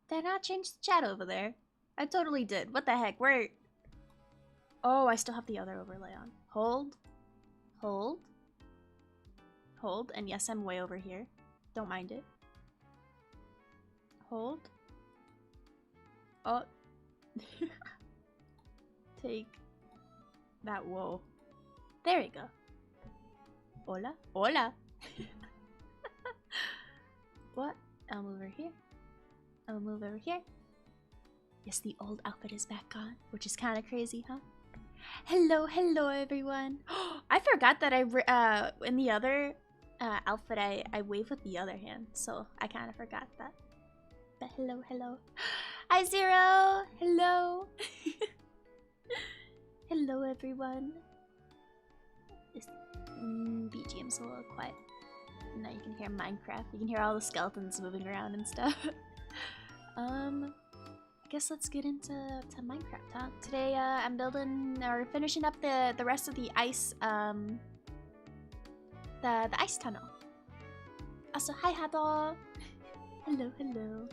Did I not change the chat over there? I totally did. What the heck? Where? Oh, I still have the other overlay on. Hold. Hold. Hold. And yes, I'm way over here. Don't mind it. Hold. Oh. Take that. Whoa. There we go. Hola. Hola. What? I'll move over here. I'll move over here. Yes, the old outfit is back on, which is kind of crazy, huh? Hello, hello, everyone. I forgot that in the other outfit, I wave with the other hand, so I kind of forgot that. But hello, hello. Hi, Zero. Hello. Hello, everyone. This BGM's a little quiet. Now you can hear Minecraft. You can hear all the skeletons moving around and stuff. I guess let's get into Minecraft, huh? Today, I'm building or finishing up the rest of the ice, the ice tunnel. Also, hi, Hado. Hello, hello.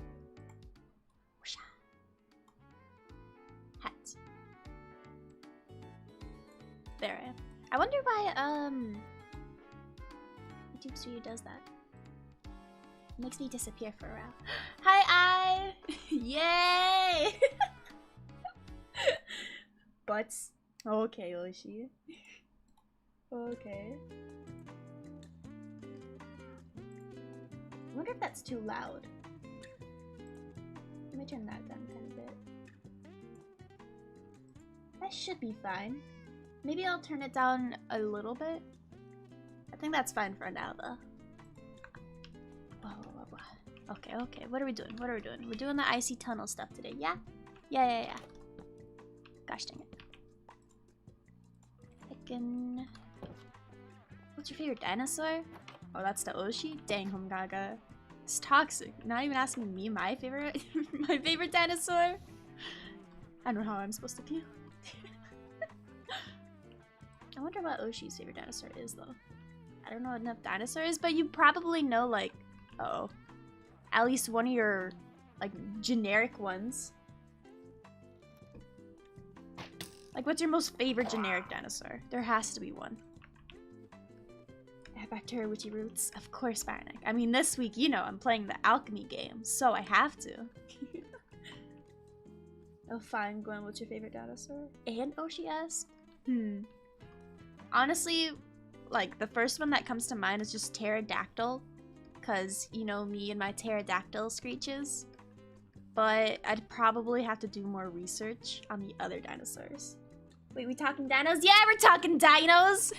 Hat. There I am. I wonder why, YouTube Studio does that. Makes me disappear for a while. Hi, I! Yay! Butts. Okay, Oshi. Okay. I wonder if that's too loud. Let me turn that down kind of a bit. That should be fine. Maybe I'll turn it down a little bit. I think that's fine for now, though. Okay, okay. What are we doing? What are we doing? We're doing the icy tunnel stuff today, yeah? Yeah. Gosh dang it. Heckin'. What's your favorite dinosaur? Oh, that's the Oshi? Dang, Homgaga. It's toxic. Not even asking me my favorite my favorite dinosaur? I don't know how I'm supposed to feel. I wonder what Oshi's favorite dinosaur is, though. I don't know enough dinosaurs, but you probably know, like... Uh-oh. At least one of your, like, generic ones. Like, what's your most favorite generic dinosaur? There has to be one. Back to her witchy roots. Of course, Barnack. I mean, this week, you know, I'm playing the alchemy game, so I have to. Oh, fine, Gwen, what's your favorite dinosaur? And Oshi asked? Honestly, like, the first one that comes to mind is just pterodactyl. Because, you know, me and my pterodactyl screeches. But I'd probably have to do more research on the other dinosaurs. Wait, we talking dinos? Yeah, we're talking dinos!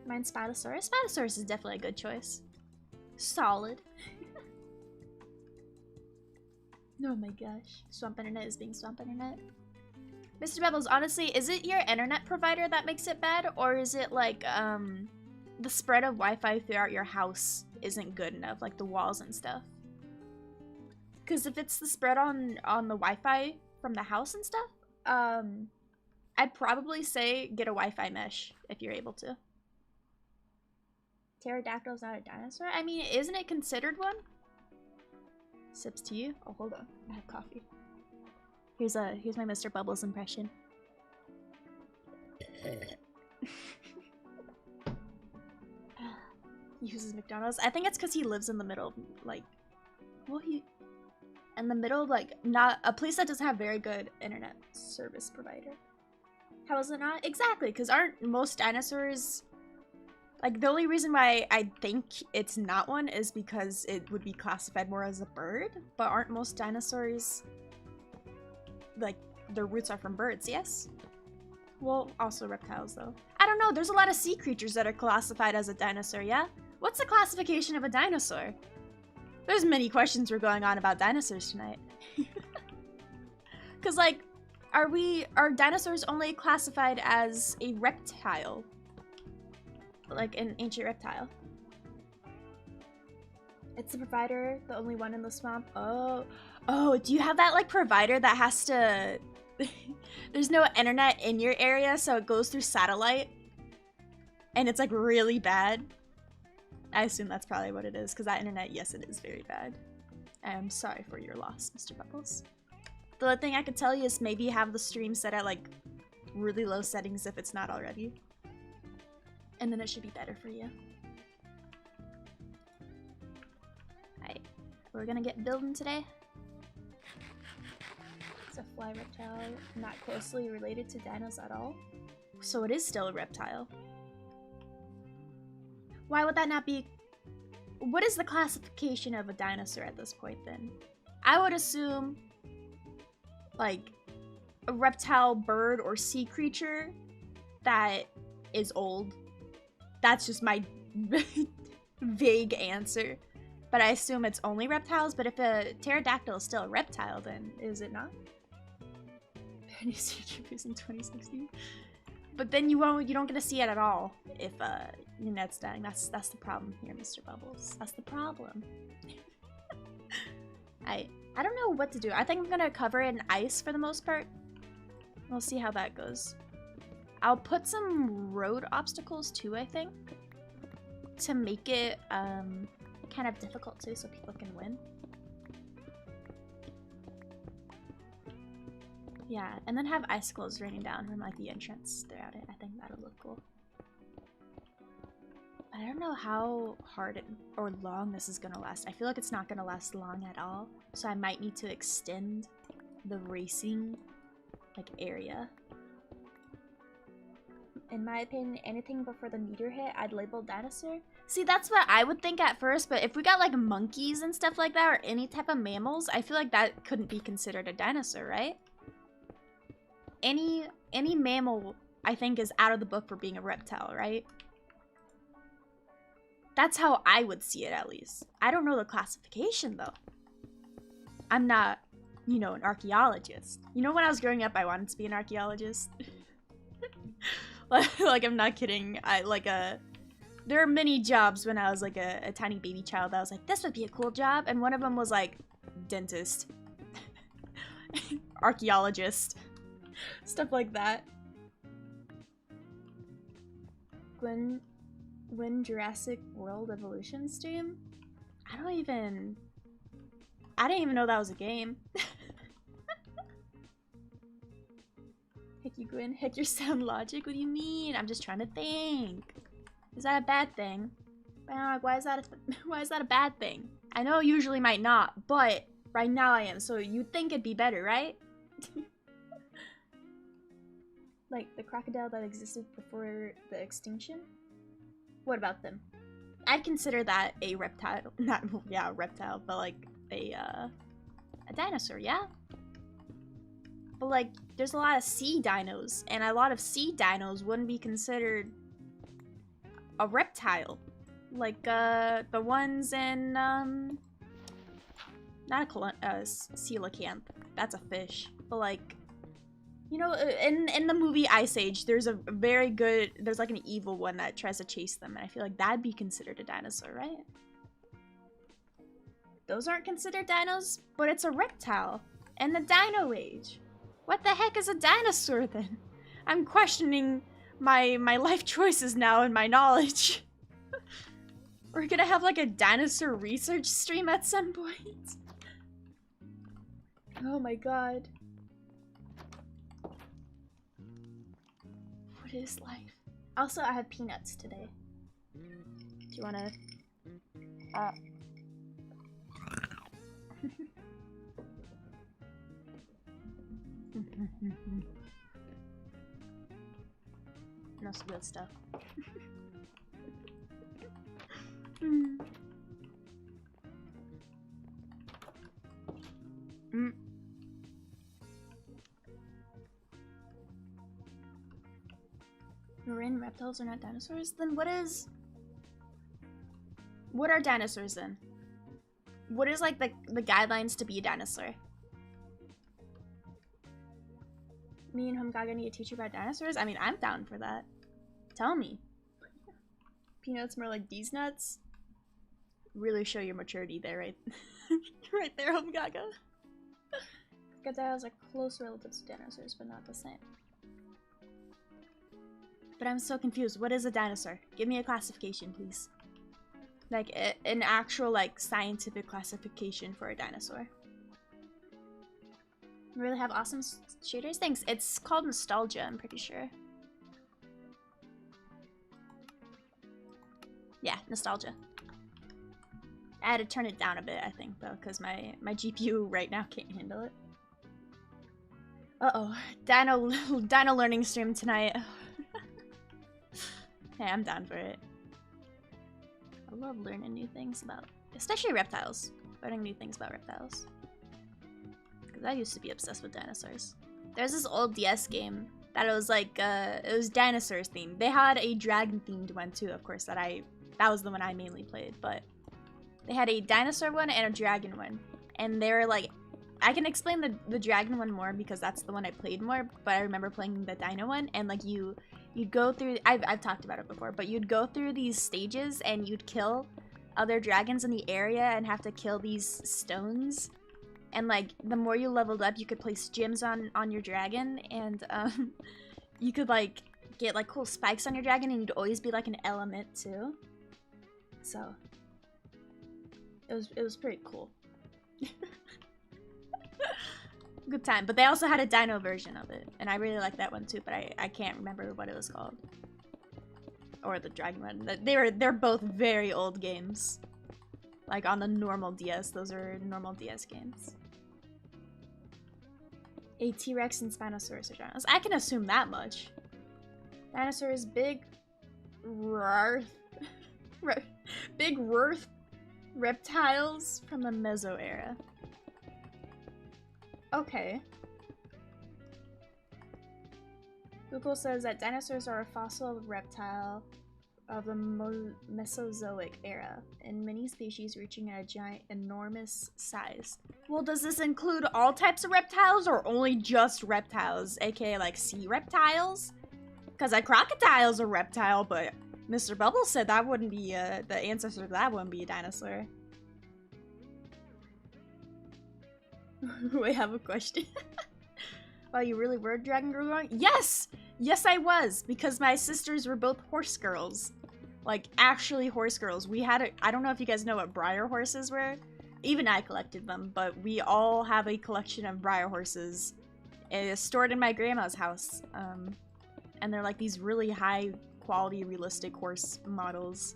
Mine's Spinosaurus. Spinosaurus is definitely a good choice. Solid. Oh my gosh. Swamp Internet is being Swamp Internet. Mr. Bubbles, honestly, is it your internet provider that makes it bad? Or is it like, the spread of Wi-Fi throughout your house isn't good enough, like the walls and stuff? Because if it's the spread on the Wi-Fi from the house and stuff, I'd probably say get a Wi-Fi mesh if you're able to. Pterodactyl's not a dinosaur? I mean, isn't it considered one? Sips to you? Oh, hold on. I have coffee. Here's my Mr. Bubbles impression. He uses McDonald's. I think it's because he lives in the middle, like, well, in the middle of, like, not a place that doesn't have very good internet service provider. How is it not? Exactly, because aren't most dinosaurs, like, the only reason why I think it's not one is because it would be classified more as a bird, but aren't most dinosaurs, like, their roots are from birds, yes? Well, also reptiles, though. I don't know, there's a lot of sea creatures that are classified as a dinosaur, yeah? What's the classification of a dinosaur? There's many questions we're going on about dinosaurs tonight. Cause like, are dinosaurs only classified as a reptile? Like an ancient reptile? It's the provider, the only one in the swamp. Oh, do you have that like provider that has to... There's no internet in your area, so it goes through satellite? And it's like really bad? I assume that's probably what it is, because that internet, yes, it is very bad. I am sorry for your loss, Mr. Bubbles. The other thing I could tell you is maybe have the stream set at like really low settings if it's not already. And then it should be better for you. Alright, we're gonna get building today. It's a fly reptile, not closely related to dinos at all. So it is still a reptile. Why would that not be? What is the classification of a dinosaur at this point then? I would assume like a reptile, bird, or sea creature that is old. That's just my vague answer. But I assume it's only reptiles, but if a pterodactyl is still a reptile, then is it not? New YouTubers in 2016. But then you don't get to see it at all if your net's dying. That's the problem here, Mr. Bubbles. That's the problem. I don't know what to do. I think I'm gonna cover it in ice for the most part. We'll see how that goes. I'll put some road obstacles too, I think, to make it kind of difficult too, so people can win. Yeah, and then have icicles raining down from like the entrance throughout it. I think that'll look cool. I don't know how hard or long this is gonna last. I feel like it's not gonna last long at all, so I might need to extend the racing like area. In my opinion, anything before the meteor hit, I'd label dinosaur. See, that's what I would think at first, but if we got like monkeys and stuff like that, or any type of mammals, I feel like that couldn't be considered a dinosaur, right? Any mammal, I think, is out of the book for being a reptile, right? That's how I would see it, at least. I don't know the classification, though. I'm not, you know, an archaeologist. You know, when I was growing up, I wanted to be an archaeologist. Like, I'm not kidding. There are many jobs when I was, like, a tiny baby child that I was like, this would be a cool job. And one of them was, like, dentist. Archaeologist. Stuff like that. Gwen Jurassic World Evolution stream? I didn't even know that was a game. Heck you, Gwen. Heck your sound logic. What do you mean? I'm just trying to think. Is that a bad thing? Why is that a bad thing? I know usually might not, but right now I am. So you'd think it'd be better, right? Like the crocodile that existed before the extinction? What about them? I'd consider that a reptile. Not, yeah, a reptile, but like a dinosaur, yeah? But like, there's a lot of sea dinos, and a lot of sea dinos wouldn't be considered a reptile. Like, the ones in, not a coelacanth. That's a fish. But like, you know, in the movie Ice Age, there's there's like an evil one that tries to chase them, and I feel like that'd be considered a dinosaur, right? Those aren't considered dinos, but it's a reptile. And the Dino Age. What the heck is a dinosaur then? I'm questioning my life choices now and my knowledge. We're gonna have like a dinosaur research stream at some point. Oh my god. What is life? Also, I have peanuts today. Do you wanna... That's good stuff. Marine reptiles are not dinosaurs? Then what are dinosaurs then? What is like the guidelines to be a dinosaur? Me and Homgaga need to teach you about dinosaurs? I mean, I'm down for that. Tell me. Peanuts more like these nuts? Really show your maturity there, right? Right there, Homgaga. Crocodiles are close relatives to dinosaurs, but not the same. But I'm so confused. What is a dinosaur? Give me a classification, please. Like an actual like scientific classification for a dinosaur. You really have awesome shaders? Thanks. It's called Nostalgia, I'm pretty sure. Yeah, Nostalgia. I had to turn it down a bit, I think, though, because my GPU right now can't handle it. Uh-oh. Dino learning stream tonight. Hey, I'm down for it. I love learning new things about, especially reptiles. Learning new things about reptiles. Because I used to be obsessed with dinosaurs. There's this old DS game that it was like, it was dinosaurs themed. They had a dragon themed one too, of course, that was the one I mainly played, but they had a dinosaur one and a dragon one. And they were like, I can explain the dragon one more because that's the one I played more, but I remember playing the dino one, and like you'd go through, I've talked about it before, but you'd go through these stages and you'd kill other dragons in the area and have to kill these stones. And like the more you leveled up, you could place gems on your dragon, and you could like get like cool spikes on your dragon, and you'd always be like an element too. So it was pretty cool. Good time. But they also had a dino version of it, and I really like that one too, but I can't remember what it was called. Or the dragon one. They're both very old games. Like on the normal DS, those are normal DS games. A T-Rex and Spinosaurus are giants. I can assume that much. Dinosaurs, big big reptiles from the Meso era. Okay. Google says that dinosaurs are a fossil reptile of the Mesozoic era, and many species reaching a giant, enormous size. Well, does this include all types of reptiles or only just reptiles, aka like sea reptiles? Because a crocodile's a reptile, but Mr. Bubble said that wouldn't be the ancestor of that wouldn't be a dinosaur. We have a question. Oh, you really were a dragon girl growing? Yes! Yes, I was, because my sisters were both horse girls. Like, actually horse girls. We had I don't know if you guys know what briar horses were. Even I collected them, but we all have a collection of briar horses. It's stored in my grandma's house. And they're like these really high quality, realistic horse models.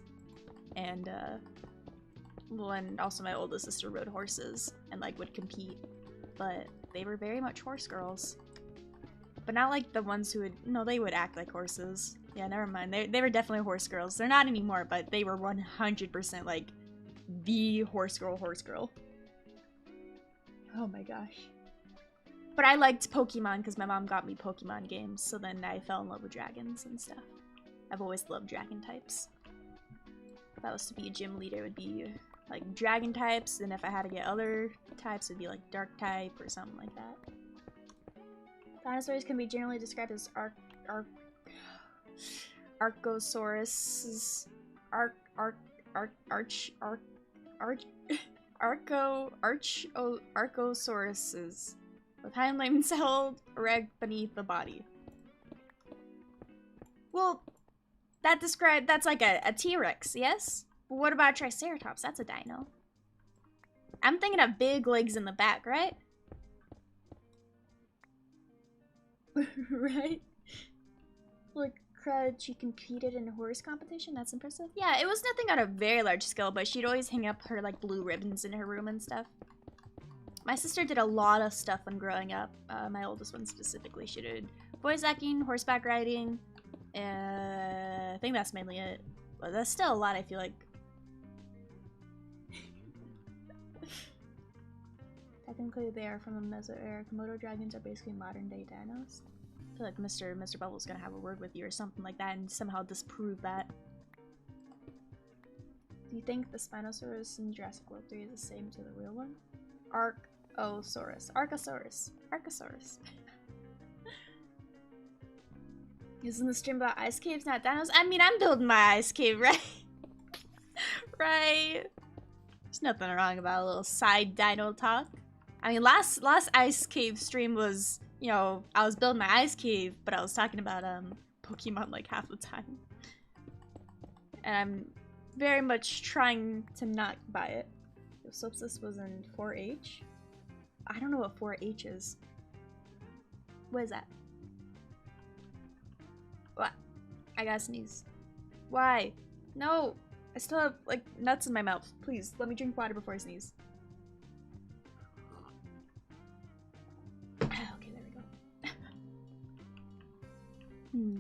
And, well, and also my oldest sister rode horses and like would compete. But they were very much horse girls. But not like the ones who would, no, they would act like horses. Yeah, never mind. They were definitely horse girls. They're not anymore, but they were 100% like the horse girl. Oh my gosh. But I liked Pokemon because my mom got me Pokemon games, so then I fell in love with dragons and stuff. I've always loved dragon types. If I was to be a gym leader, it would be like dragon types, and if I had to get other types, it'd be like dark type or something like that. Dinosaurs can be generally described as Archosauruses, Archosauruses, with hind limbs held erect beneath the body. Well, that's like a T-Rex, yes? But what about Triceratops? That's a dino. I'm thinking of big legs in the back, right? Right? Like, she competed in a horse competition? That's impressive. Yeah, it was nothing on a very large scale, but she'd always hang up her, like, blue ribbons in her room and stuff. My sister did a lot of stuff when growing up. My oldest one specifically. She did voice acting, horseback riding. I think that's mainly it. But that's still a lot, I feel like. Technically, they are from the Meso era. Komodo dragons are basically modern-day dinos. I feel like Mr. Bubble's gonna have a word with you or something like that and somehow disprove that. Do you think the Spinosaurus in Jurassic World 3 is the same to the real one? Archosaurus. Isn't the stream about ice caves, not dinos? I mean, I'm building my ice cave, right? Right. There's nothing wrong about a little side dino talk. I mean, last ice cave stream was, you know, I was building my ice cave, but I was talking about Pokemon like half the time. And I'm very much trying to not buy it. Solstice was in 4H. I don't know what 4H is. What is that? What? I gotta sneeze. Why? No! I still have, like, nuts in my mouth. Please, let me drink water before I sneeze. Okay, there we go.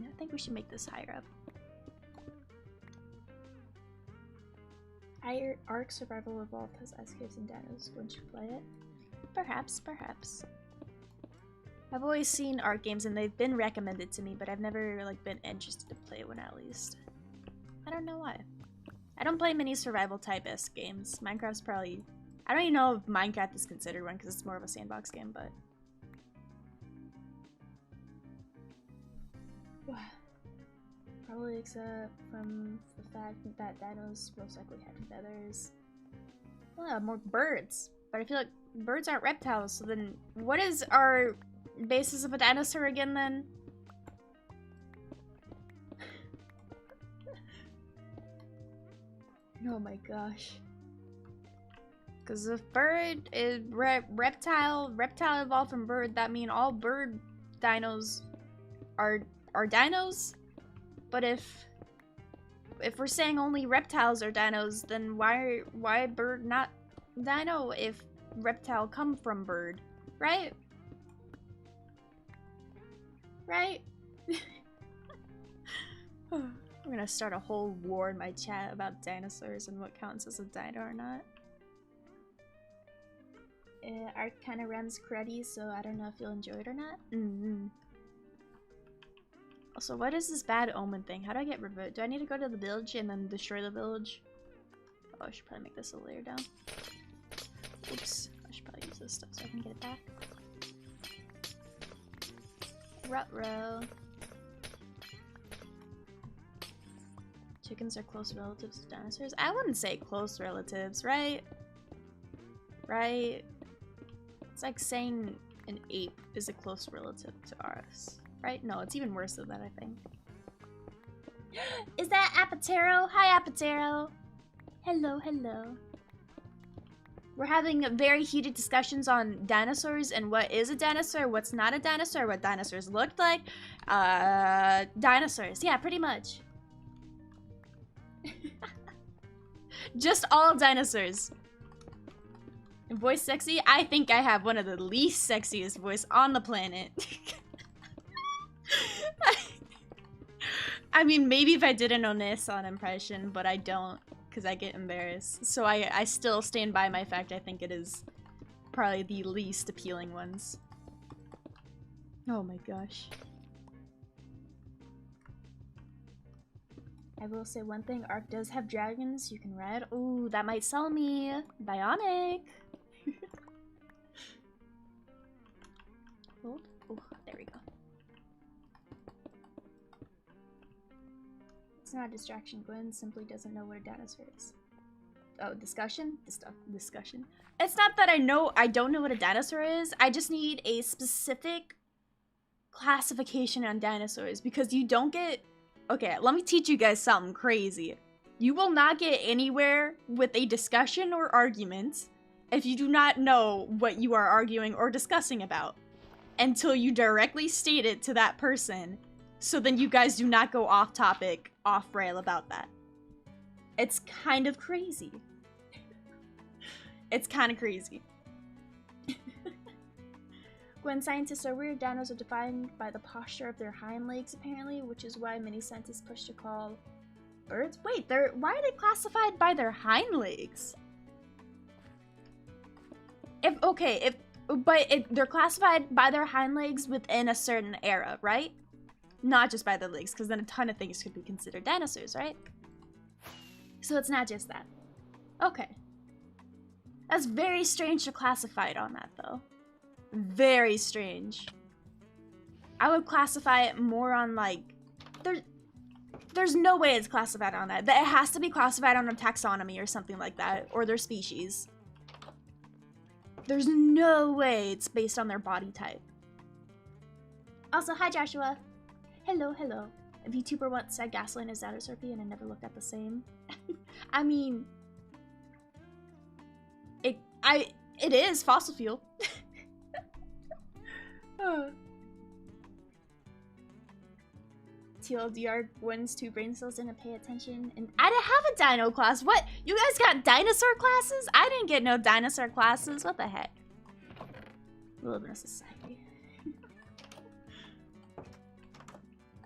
I think we should make this higher up. Ark Survival Evolved has ice caves and dinos. Wouldn't you play it? Perhaps, perhaps. I've always seen Ark games and they've been recommended to me, but I've never like been interested to play one at least. I don't know why. I don't play many survival type-esque games. Minecraft's probably... I don't even know if Minecraft is considered one because it's more of a sandbox game, but... Probably except from the fact that dinos most likely had feathers. Well, more birds. But I feel like birds aren't reptiles, so then what is our basis of a dinosaur again then? Oh my gosh. Because if bird is reptile evolved from bird, that means all bird dinos are dinos? But if we're saying only reptiles are dinos, then why bird not dino if reptile come from bird, right? Right? I'm gonna start a whole war in my chat about dinosaurs and what counts as a dino or not. Art kind of runs cruddy, so I don't know if you'll enjoy it or not. Also, what is this bad omen thing? How do I get revoked? Do I need to go to the village and then destroy the village? Oh, I should probably make this a layer down. Oops. I should probably use this stuff so I can get it back. Ruh-roh. Chickens are close relatives to dinosaurs? I wouldn't say close relatives, right? Right? It's like saying an ape is a close relative to ours. Right? No, it's even worse than that, I think. Is that Apatero? Hi, Apatero. Hello, hello. We're having very heated discussions on dinosaurs and what is a dinosaur, what's not a dinosaur, what dinosaurs looked like. Dinosaurs. Yeah, pretty much. Just all dinosaurs. Voice sexy? I think I have one of the least sexiest voice on the planet. I mean, maybe if I did an Onesan impression, but I don't, because I get embarrassed. So I still stand by my fact. I think it is probably the least appealing ones. Oh my gosh. I will say one thing, Ark does have dragons you can ride. Ooh, that might sell me. Bionic. Hold. Oh, there we go. It's not a distraction. Gwen simply doesn't know what a dinosaur is. Oh, discussion? Discussion. It's not that I don't know what a dinosaur is. I just need a specific classification on dinosaurs because you don't get... Okay, let me teach you guys something crazy. You will not get anywhere with a discussion or argument if you do not know what you are arguing or discussing about until you directly state it to that person. So then you guys do not go off topic, off rail about that. It's kind of crazy. It's kind of crazy. When scientists are weird, dinos are defined by the posture of their hind legs, apparently, which is why many scientists push to call birds. Wait, why are they classified by their hind legs? They're classified by their hind legs within a certain era, right? Not just by their legs, because then a ton of things could be considered dinosaurs, right? So it's not just that. Okay. That's very strange to classify it on that, though. Very strange. I would classify it more on, like... There's no way it's classified on that. It has to be classified on a taxonomy or something like that, or their species. There's no way it's based on their body type. Also, hi Joshua. Hello, hello. A VTuber once said gasoline is dinosaur pee and I never looked at the same. I mean, it is fossil fuel. TLDR, Gwen's 2 brain cells didn't pay attention. And I didn't have a dino class. What? You guys got dinosaur classes? I didn't get no dinosaur classes. What the heck? We live in a society.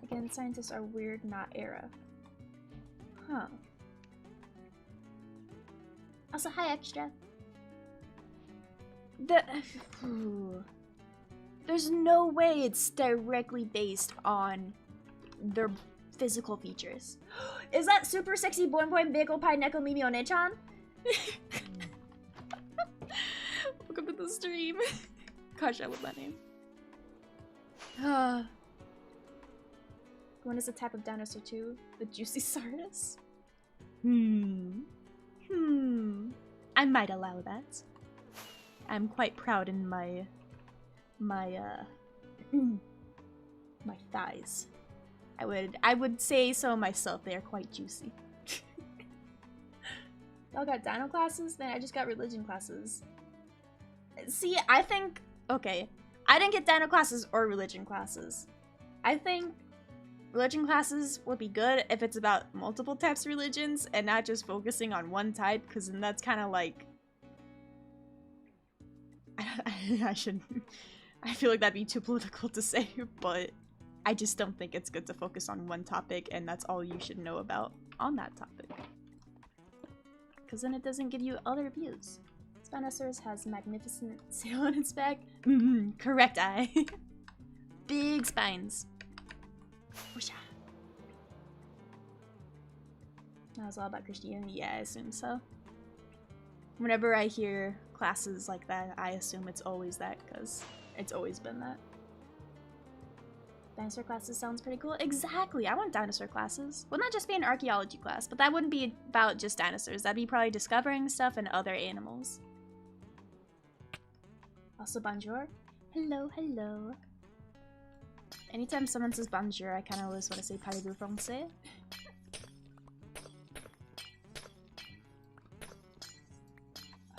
Again, scientists are weird, not era. Huh. Also, hi, Extra. There's no way it's directly based on their physical features. Is that super sexy boing boing bagel pie neko mimi one-chan? Welcome to the stream. Gosh, I love that name. Gwen is a type of dinosaur too. The juicy Sardis. I might allow that. I'm quite proud in my thighs. I would say so myself. They are quite juicy. Y'all got dino classes? Then I just got religion classes. See, I think okay. I didn't get dino classes or religion classes. I think religion classes would be good if it's about multiple types of religions and not just focusing on one type, because then that's kind of like I feel like that'd be too political to say, but I just don't think it's good to focus on one topic and that's all you should know about on that topic. Because then it doesn't give you other views. Spinosaurus has magnificent sail on its back. Correct eye. Big spines. That was all about Christianity. Yeah, I assume so. Whenever I hear classes like that, I assume it's always that, because it's always been that. Dinosaur classes sounds pretty cool. Exactly! I want dinosaur classes. Wouldn't that just be an archaeology class? But that wouldn't be about just dinosaurs. That'd be probably discovering stuff and other animals. Also, bonjour. Hello, hello. Anytime someone says bonjour, I kind of always want to say parlez-vous français.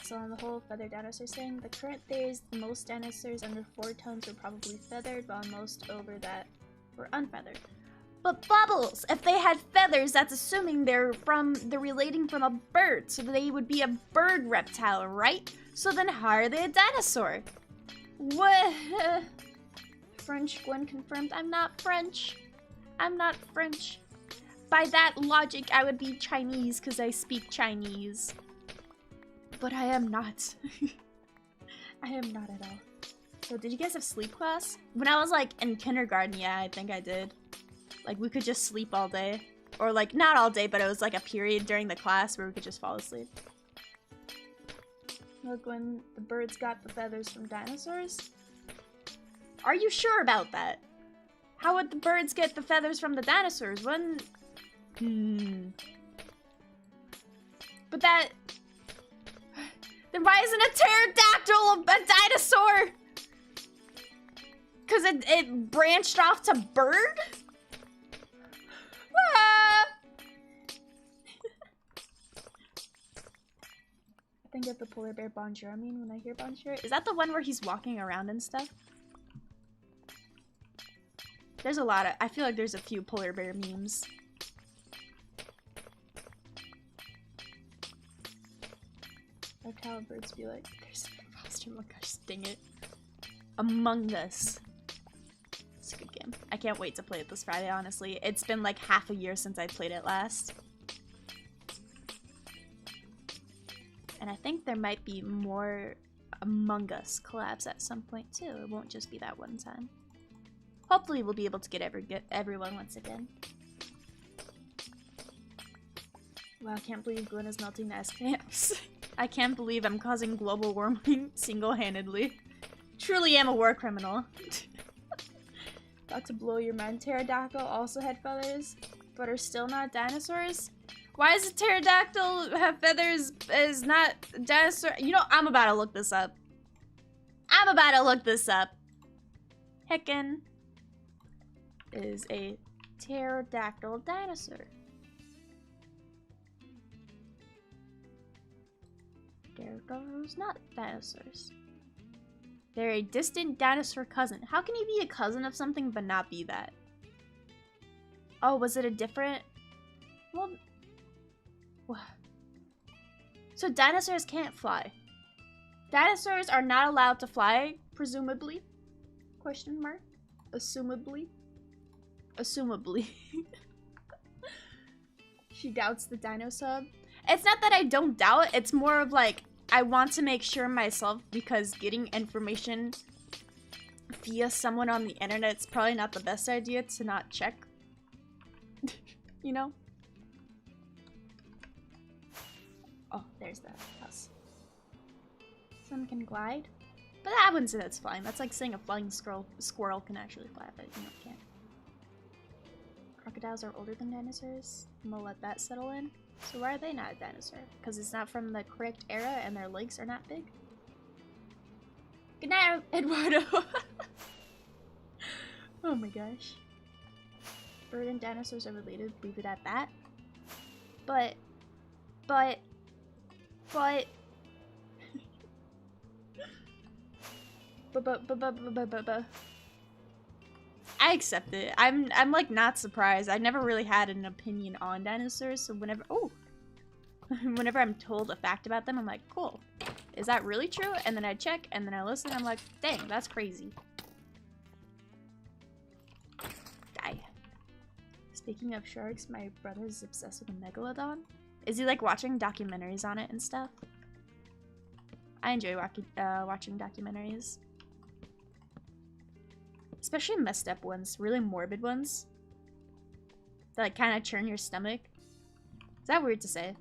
So on the whole feathered dinosaur thing, the current theory is most dinosaurs under 4 tons were probably feathered, while most over that were unfeathered. But Bubbles, if they had feathers, that's assuming they're relating from a bird, so they would be a bird reptile, right? So then how are they a dinosaur? What? French, Gwen confirmed. I'm not French. I'm not French. By that logic, I would be Chinese because I speak Chinese. But I am not. I am not at all. So did you guys have sleep class? When I was like in kindergarten, yeah, I think I did. Like we could just sleep all day. Or like not all day, but it was like a period during the class where we could just fall asleep. Look, when the birds got the feathers from dinosaurs? Are you sure about that? How would the birds get the feathers from the dinosaurs? When... But that... Then why isn't a pterodactyl a dinosaur? Because it branched off to bird? Ah! I think of the polar bear bonjour. I mean, when I hear bonjour, is that the one where he's walking around and stuff? There's a lot of, I feel like there's a few polar bear memes. Like how birds be like, there's an imposter, oh my gosh, dang it. Among Us. It's a good game. I can't wait to play it this Friday, honestly. It's been like half a year since I played it last. And I think there might be more Among Us collabs at some point too. It won't just be that one time. Hopefully we'll be able to get everyone once again. Wow, I can't believe Gwen is melting the ice camps. I can't believe I'm causing global warming single-handedly. Truly am a war criminal. About to blow your mind. Pterodactyl also had feathers, but are still not dinosaurs? Why does a pterodactyl have feathers is not a dinosaur? You know, I'm about to look this up. I'm about to look this up. Heckin' is a Pterodactyl dinosaur. Pterodactyls, not dinosaurs. They're a distant dinosaur cousin. How can you be a cousin of something but not be that? Oh, was it a different... Well... What? So dinosaurs can't fly. Dinosaurs are not allowed to fly, presumably. Question mark? Assumably. Assumably. She doubts the dino sub. It's not that I don't doubt, it's more of like, I want to make sure myself because getting information via someone on the internet is probably not the best idea to not check. You know? Oh, there's the house. Some can glide. But I wouldn't say that's flying. That's like saying a flying squirrel can actually fly, but you know, it can't. Crocodiles are older than dinosaurs. I'm gonna let that settle in. So why are they not a dinosaur? Because it's not from the correct era and their legs are not big? Good night, Eduardo! Oh my gosh. Bird and dinosaurs are related, leave it at that. But... I accept it. I'm like not surprised. I never really had an opinion on dinosaurs, so whenever whenever I'm told a fact about them, I'm like, cool. Is that really true? And then I check, and then I listen, I'm like, dang, that's crazy. Die. Speaking of sharks, my brother is obsessed with a megalodon. Is he like watching documentaries on it and stuff? I enjoy watching documentaries. Especially messed up ones, really morbid ones. That like kind of churn your stomach. Is that weird to say?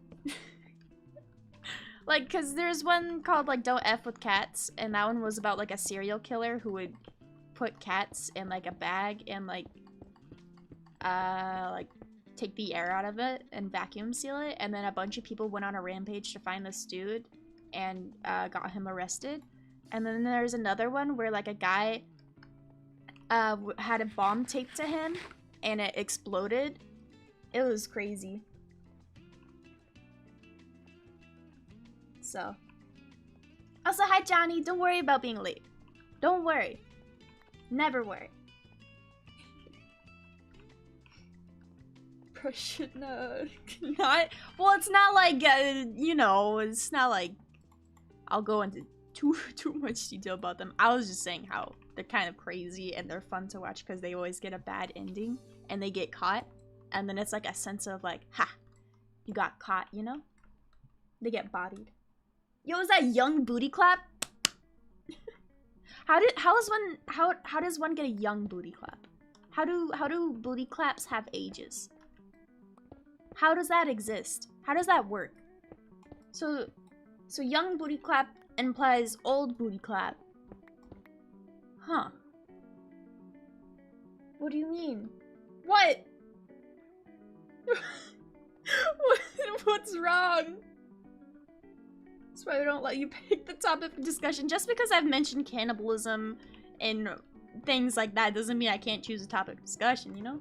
Like, cause there's one called like Don't F with Cats, and that one was about like a serial killer who would put cats in like a bag and like take the air out of it and vacuum seal it, and then a bunch of people went on a rampage to find this dude and got him arrested. And then there's another one where like a guy had a bomb taped to him and it exploded. It was crazy. So. Also, hi Johnny, don't worry about being late. Don't worry. Never worry. Should not. Well, it's not like you know, it's not like I'll go into too much detail about them. I was just saying how they're kind of crazy and they're fun to watch because they always get a bad ending and they get caught, and then it's like a sense of like, ha, you got caught, you know? They get bodied. Yo, is that young booty clap? How does one get a young booty clap? How do booty claps have ages? How does that exist? How does that work? So young booty clap implies old booty clap. Huh. What do you mean? What? What's wrong? That's why I don't let you pick the topic of discussion. Just because I've mentioned cannibalism and things like that doesn't mean I can't choose a topic of discussion, you know?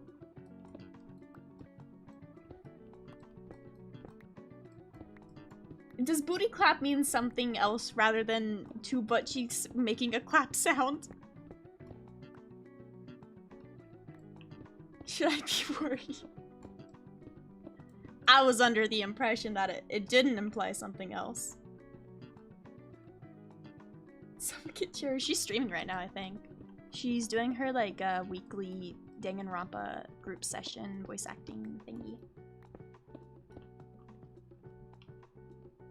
Does booty clap mean something else rather than two butt cheeks making a clap sound? Should I be worried? I was under the impression that it didn't imply something else. Someone get Cherry. She's streaming right now, I think. She's doing her like weekly Danganronpa group session voice acting thingy.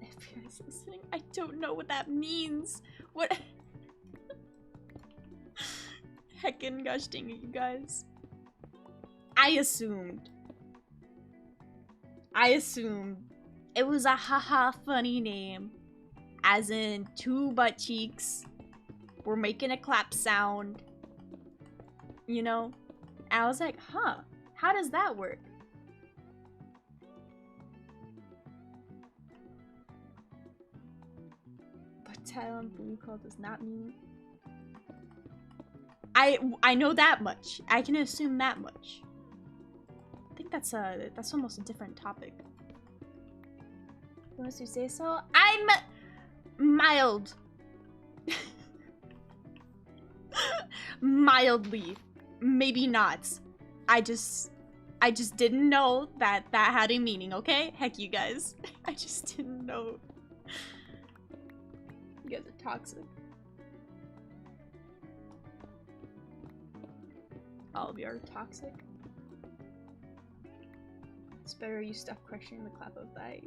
FBI's listening. I don't know what that means. What? Heckin' gosh dang it, you guys. I assumed it was a haha funny name, as in two butt cheeks were making a clap sound, you know? And I was like, huh, how does that work? But Thailand Blue Call does not mean... I know that much. I can assume that much. I think that's almost a different topic. Unless you say so. I'm mild. Mildly. Maybe not. I just didn't know that had a meaning, okay? Heck, you guys. I just didn't know. You guys are toxic. All of you are toxic. It's better you stop questioning the clap of thy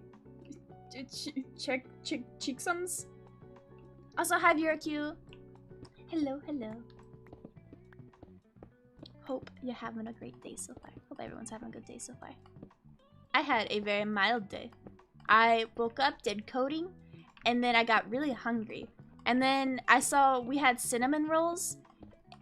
cheeksums. Also, hi Viracu. Hello, hello. Hope you're having a great day so far. Hope everyone's having a good day so far. I had a very mild day. I woke up, did coding, and then I got really hungry. And then I saw we had cinnamon rolls,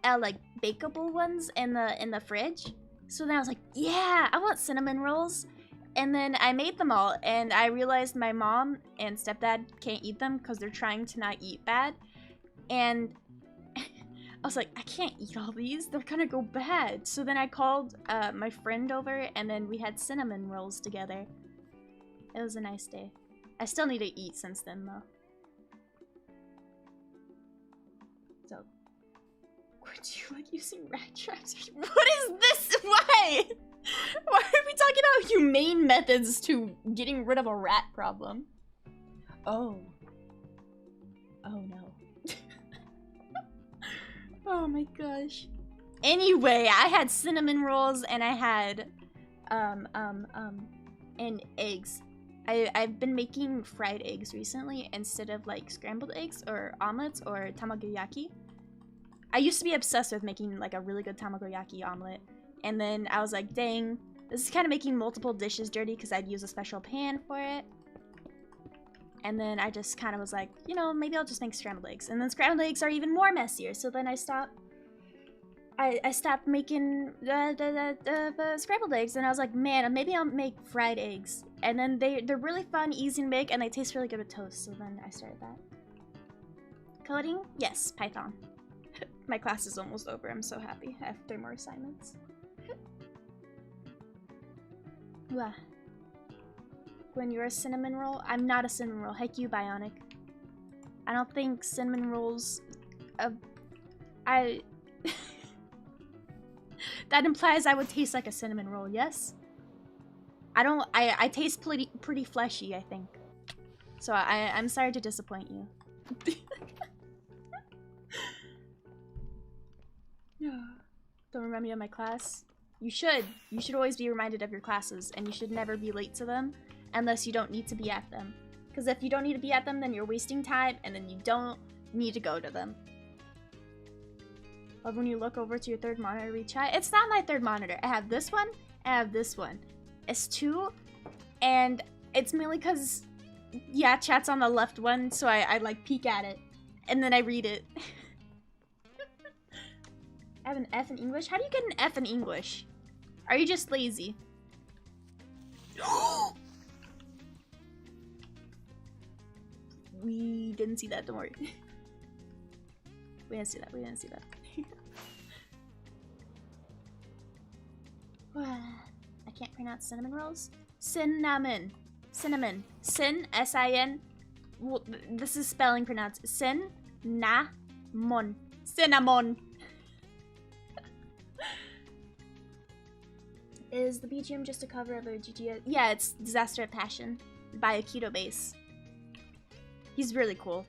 like bakeable ones in the fridge. So then I was like, yeah, I want cinnamon rolls. And then I made them all, and I realized my mom and stepdad can't eat them because they're trying to not eat bad. And I was like, I can't eat all these. They're gonna go bad. So then I called my friend over, and then we had cinnamon rolls together. It was a nice day. I still need to eat since then, though. So, would you like using rat traps? What is this? Why? Why are we talking about humane methods to getting rid of a rat problem? Oh. Oh no. Oh my gosh. Anyway, I had cinnamon rolls and I had and eggs. I've been making fried eggs recently instead of like scrambled eggs or omelets or tamagoyaki. I used to be obsessed with making like a really good tamagoyaki omelet. And then I was like, dang, this is kind of making multiple dishes dirty because I'd use a special pan for it. And then I just kind of was like, you know, maybe I'll just make scrambled eggs. And then scrambled eggs are even more messier. So then I stopped. I stopped making the scrambled eggs. And I was like, man, maybe I'll make fried eggs. And then they're really fun, easy to make, and they taste really good with toast. So then I started that. Coding? Yes, Python. My class is almost over. I'm so happy. I have 3 more assignments. Gwen, you're a cinnamon roll? I'm not a cinnamon roll. Heck you, Bionic. I don't think cinnamon rolls... That implies I would taste like a cinnamon roll, yes? I taste pretty fleshy, I think. So I'm sorry to disappoint you. Don't remind me of my class. You should. You should always be reminded of your classes, and you should never be late to them unless you don't need to be at them. Because if you don't need to be at them, then you're wasting time, and then you don't need to go to them. Love when you look over to your 3rd monitor to read chat. It's not my 3rd monitor. I have this one, and I have this one. It's 2, and it's mainly because, yeah, chat's on the left one, so I like peek at it, and then I read it. I have an F in English? How do you get an F in English? Are you just lazy? We didn't see that, don't worry. We didn't see that, we didn't see that. I can't pronounce cinnamon rolls. Cinnamon. Cinnamon. Sin, S-I-N. Well, this is spelling pronounced. Sin-na-mon. Cinnamon. Is the BGM just a cover of a GTA? Yeah, it's Disaster at Passion by Akito Base. He's really cool.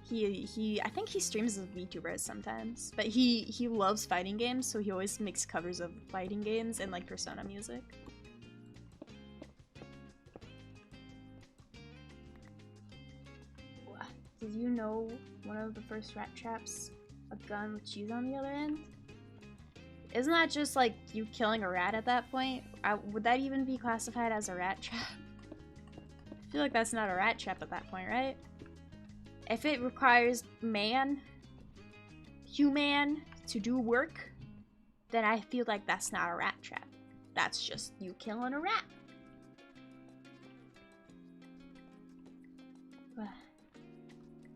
I think he streams as VTuber sometimes, but he loves fighting games, so he always makes covers of fighting games and like Persona music. Did you know one of the first rat traps, a gun with cheese on the other end? Isn't that just like you killing a rat at that point? Would that even be classified as a rat trap? I feel like that's not a rat trap at that point, right? If it requires human to do work, then I feel like that's not a rat trap. That's just you killing a rat.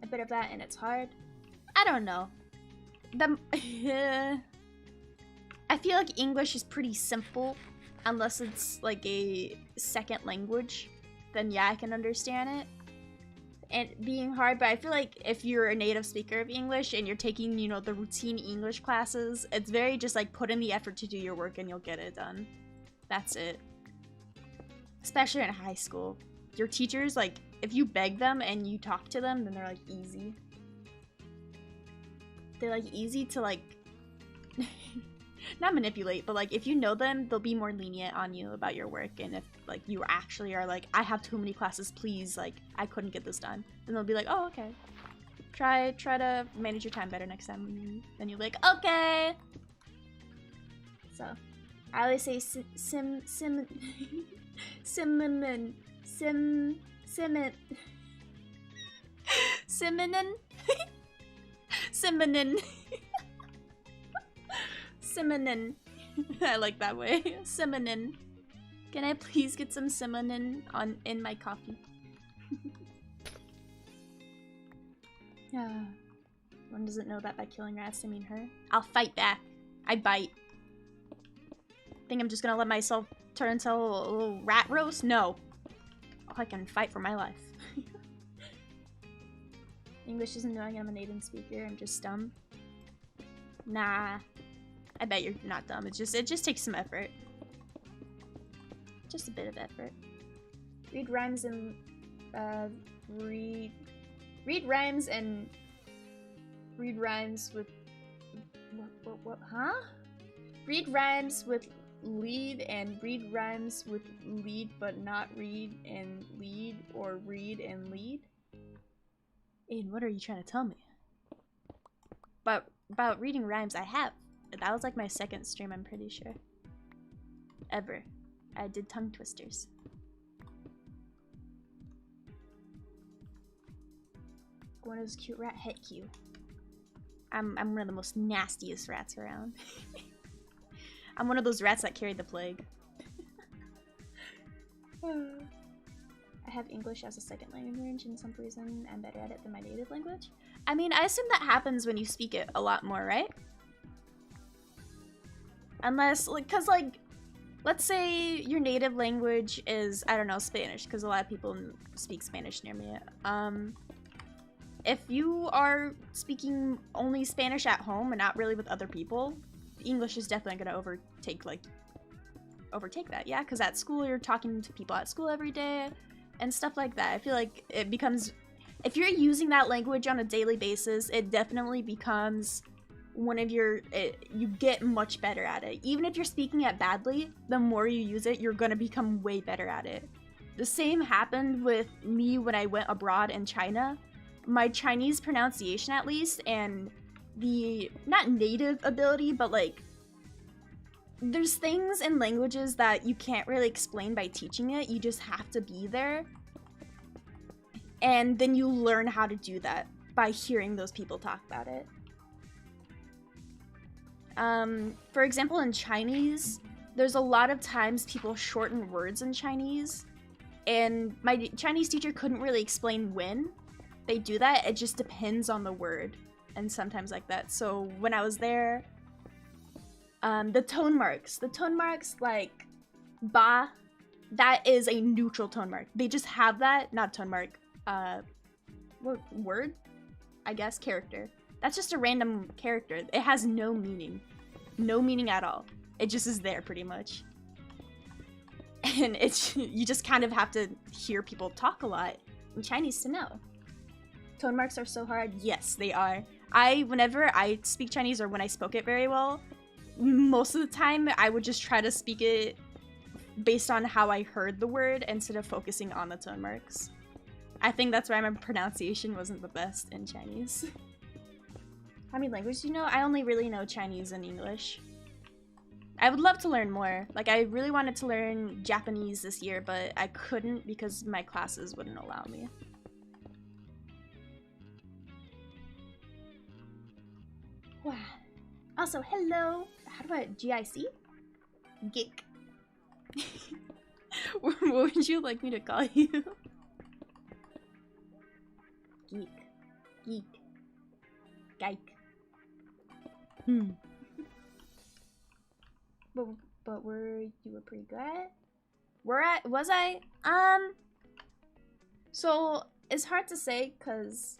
A bit of that and it's hard. I don't know. I feel like English is pretty simple. unless it's like a second language, then yeah, I can understand it. And being hard, but I feel like if you're a native speaker of English and you're taking, you know, the routine English classes, it's very just like put in the effort to do your work and you'll get it done. That's it. Especially in high school. Your teachers, like, if you beg them and you talk to them, then they're like easy. They're like easy to like, not manipulate, but like if you know them, they'll be more lenient on you about your work. And if like you actually are like, I have too many classes, please, like I couldn't get this done, then they'll be like, oh, okay. Try to manage your time better next time. Then you're like, okay. So I always say cinnamon. Cinnamon. I like that way. Cinnamon. Can I please get some cinnamon in my coffee? One doesn't know that by killing rats I mean her. I'll fight back. I bite. Think I'm just gonna let myself turn into a little rat roast? No. Oh, I can fight for my life. English isn't knowing I'm a native speaker. I'm just dumb. Nah. I bet you're not dumb. It just takes some effort. Just a bit of effort. Read rhymes and read rhymes with what huh? Read rhymes with lead and read rhymes with lead but not read and lead or read and lead? Aiden, what are you trying to tell me? But about reading rhymes, I have. That was like my second stream, I'm pretty sure. Ever. I did tongue twisters. One of those cute rat head cute. I'm one of the most nastiest rats around. I'm one of those rats that carry the plague. I have English as a second language, and some reason I'm better at it than my native language. I mean, I assume that happens when you speak it a lot more, right? Unless, like, cause like, let's say your native language is, I don't know, Spanish, because a lot of people speak Spanish near me. If you are speaking only Spanish at home and not really with other people, English is definitely gonna overtake that, yeah? Because at school, you're talking to people at school every day and stuff like that. I feel like it becomes, if you're using that language on a daily basis, it definitely becomes one of your, you get much better at it. Even if you're speaking it badly, the more you use it, you're gonna become way better at it. The same happened with me when I went abroad in China. My Chinese pronunciation, at least, and the, not native ability, but like, there's things in languages that you can't really explain by teaching it. You just have to be there. And then you learn how to do that by hearing those people talk about it. For example, in Chinese, there's a lot of times people shorten words in Chinese, and my Chinese teacher couldn't really explain when they do that. It just depends on the word, and sometimes like that. So when I was there, the tone marks like ba, that is a neutral tone mark. They just have that, not tone mark, word, I guess, character. That's just a random character. It has no meaning. No meaning at all. It just is there, pretty much. And it's, you just kind of have to hear people talk a lot in Chinese to know. Tone marks are so hard. Yes, they are. Whenever I speak Chinese, or when I spoke it very well, most of the time I would just try to speak it based on how I heard the word instead of focusing on the tone marks. I think that's why my pronunciation wasn't the best in Chinese. How many languages do you know? I only really know Chinese and English. I would love to learn more. Like, I really wanted to learn Japanese this year, but I couldn't because my classes wouldn't allow me. Wow. Also, hello. How do I, GIC? Geek. What would you like me to call you? Geek. Geek. Geek. but you were pretty good at it? Was I? So it's hard to say because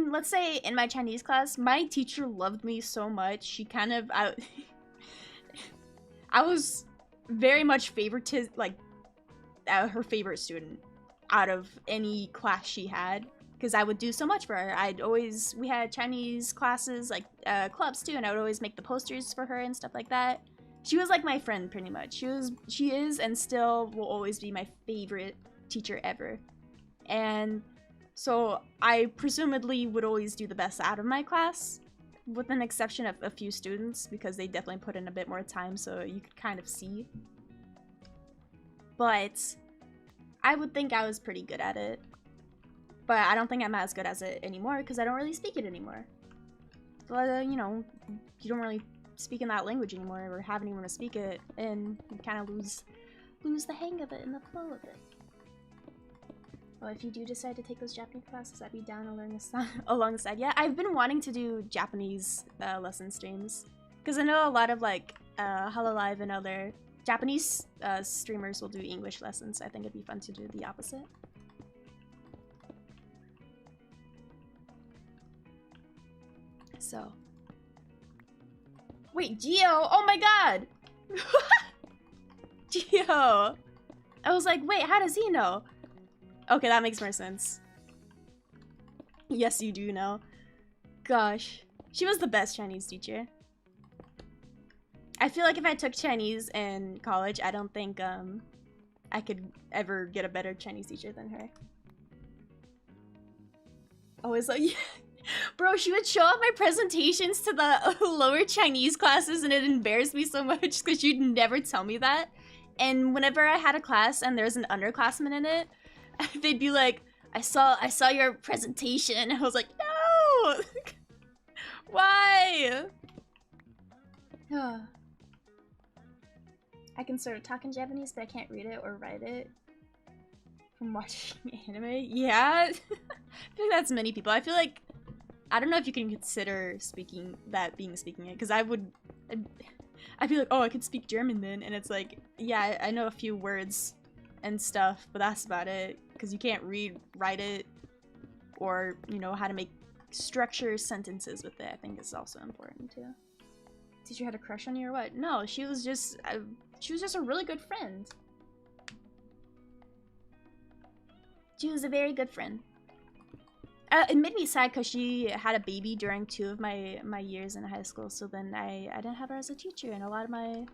let's say in my Chinese class, my teacher loved me so much. She kind of I was very much her favorite student out of any class she had, because I would do so much for her. We had Chinese classes, like clubs too, and I would always make the posters for her and stuff like that. She was like my friend pretty much. She is and still will always be my favorite teacher ever. And so I presumably would always do the best out of my class, with an exception of a few students, because they definitely put in a bit more time, so you could kind of see. But I would think I was pretty good at it. But I don't think I'm as good as it anymore, because I don't really speak it anymore. But, you know, you don't really speak in that language anymore, or haven't even to speak it, and you kind of lose the hang of it and the flow of it. Well, if you do decide to take those Japanese classes, I'd be down to learn this alongside. Yeah, I've been wanting to do Japanese lesson streams, because I know a lot of like Hololive and other Japanese streamers will do English lessons. I think it'd be fun to do the opposite. So, wait, Geo! Oh my god! Geo! I was like, wait, how does he know? Okay, that makes more sense. Yes, you do know. Gosh. She was the best Chinese teacher. I feel like if I took Chinese in college, I don't think I could ever get a better Chinese teacher than her. Always like, yeah. Bro, she would show up my presentations to the lower Chinese classes, and it embarrassed me so much because she'd never tell me that. And whenever I had a class and there's an underclassman in it, they'd be like, I saw your presentation. I was like, no! Why? I can sort of talk in Japanese, but I can't read it or write it from watching anime. Yeah, I feel like that's many people. I feel like, I don't know if you can consider speaking it, because I'd be like, oh, I could speak German then, and it's like, yeah, I know a few words and stuff, but that's about it, because you can't read, write it, or, you know, how to make structure sentences with it. I think is also important too. Teacher had a crush on you or what? No, she was just a really good friend. She was a very good friend. It made me sad because she had a baby during 2 of my years in high school, so then I didn't have her as a teacher, and a lot of my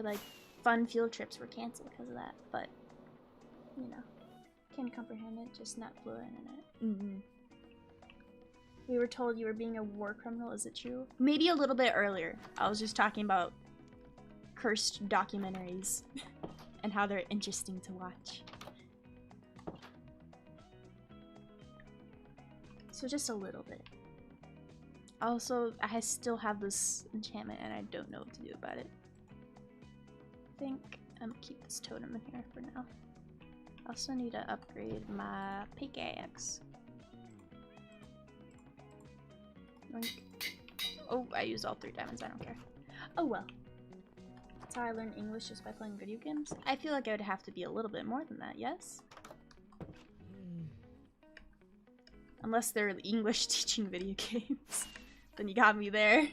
like fun field trips were canceled because of that. But you know, can comprehend it, just not fluent in it. We were told you were being a war criminal. Is it true? Maybe a little bit earlier. I was just talking about cursed documentaries and how they're interesting to watch. So just a little bit. Also, I still have this enchantment and I don't know what to do about it. I think I'm gonna keep this totem in here for now. I also need to upgrade my pickaxe. Oh, I used all 3 diamonds, I don't care. Oh well. That's how I learned English, just by playing video games. I feel like I would have to be a little bit more than that, yes? Unless they're English teaching video games. Then you got me there.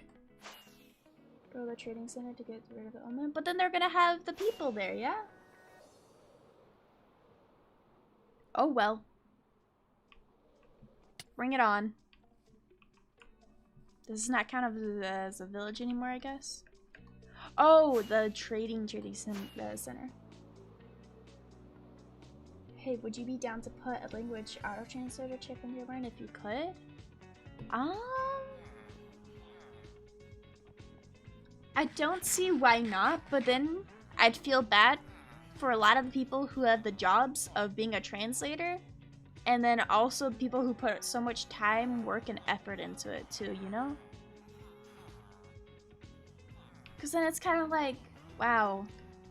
Go to the trading center to get rid of the omen. But then they're gonna have the people there, yeah? Oh well. Bring it on. This is not kind of as a village anymore, I guess. Oh, the trading center. Hey, would you be down to put a language auto-translator chip in your learn if you could? I don't see why not, but then I'd feel bad for a lot of the people who have the jobs of being a translator, and then also people who put so much time, work, and effort into it too, you know? Because then it's kind of like, wow,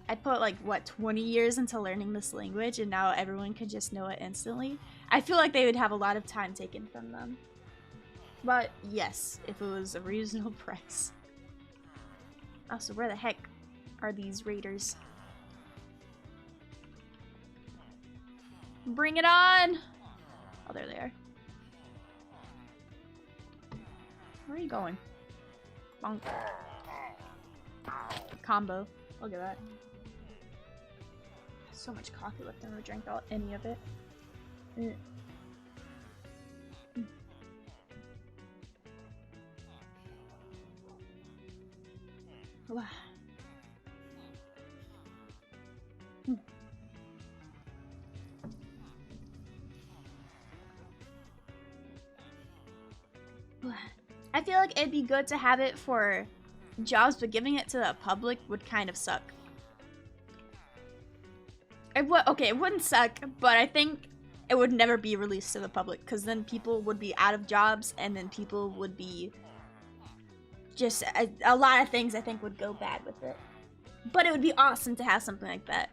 I put like, what, 20 years into learning this language, and now everyone can just know it instantly? I feel like they would have a lot of time taken from them. But yes, if it was a reasonable price. Also, where the heck are these raiders? Bring it on! Oh, there they are. Where are you going? Bonk. Combo. Look at that. So much coffee left, I never drank any of it. Wow. I feel like it'd be good to have it for jobs, but giving it to the public would kind of suck. Okay, it wouldn't suck, but I think it would never be released to the public, because then people would be out of jobs, and then people would be just a lot of things I think would go bad with it. But it would be awesome to have something like that.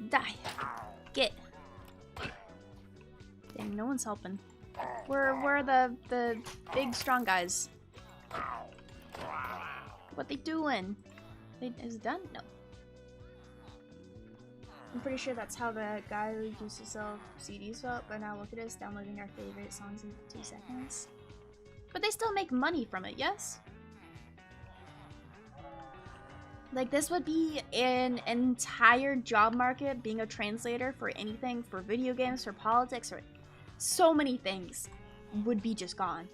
Die. Get. Dang, no one's helping. Where are the big strong guys? What they doing? Is it done? No. I'm pretty sure that's how the guy who used to sell CDs felt, but now look at us downloading our favorite songs in 2 seconds. But they still make money from it, yes? Like, this would be an entire job market, being a translator for anything, for video games, for politics, or so many things would be just gone.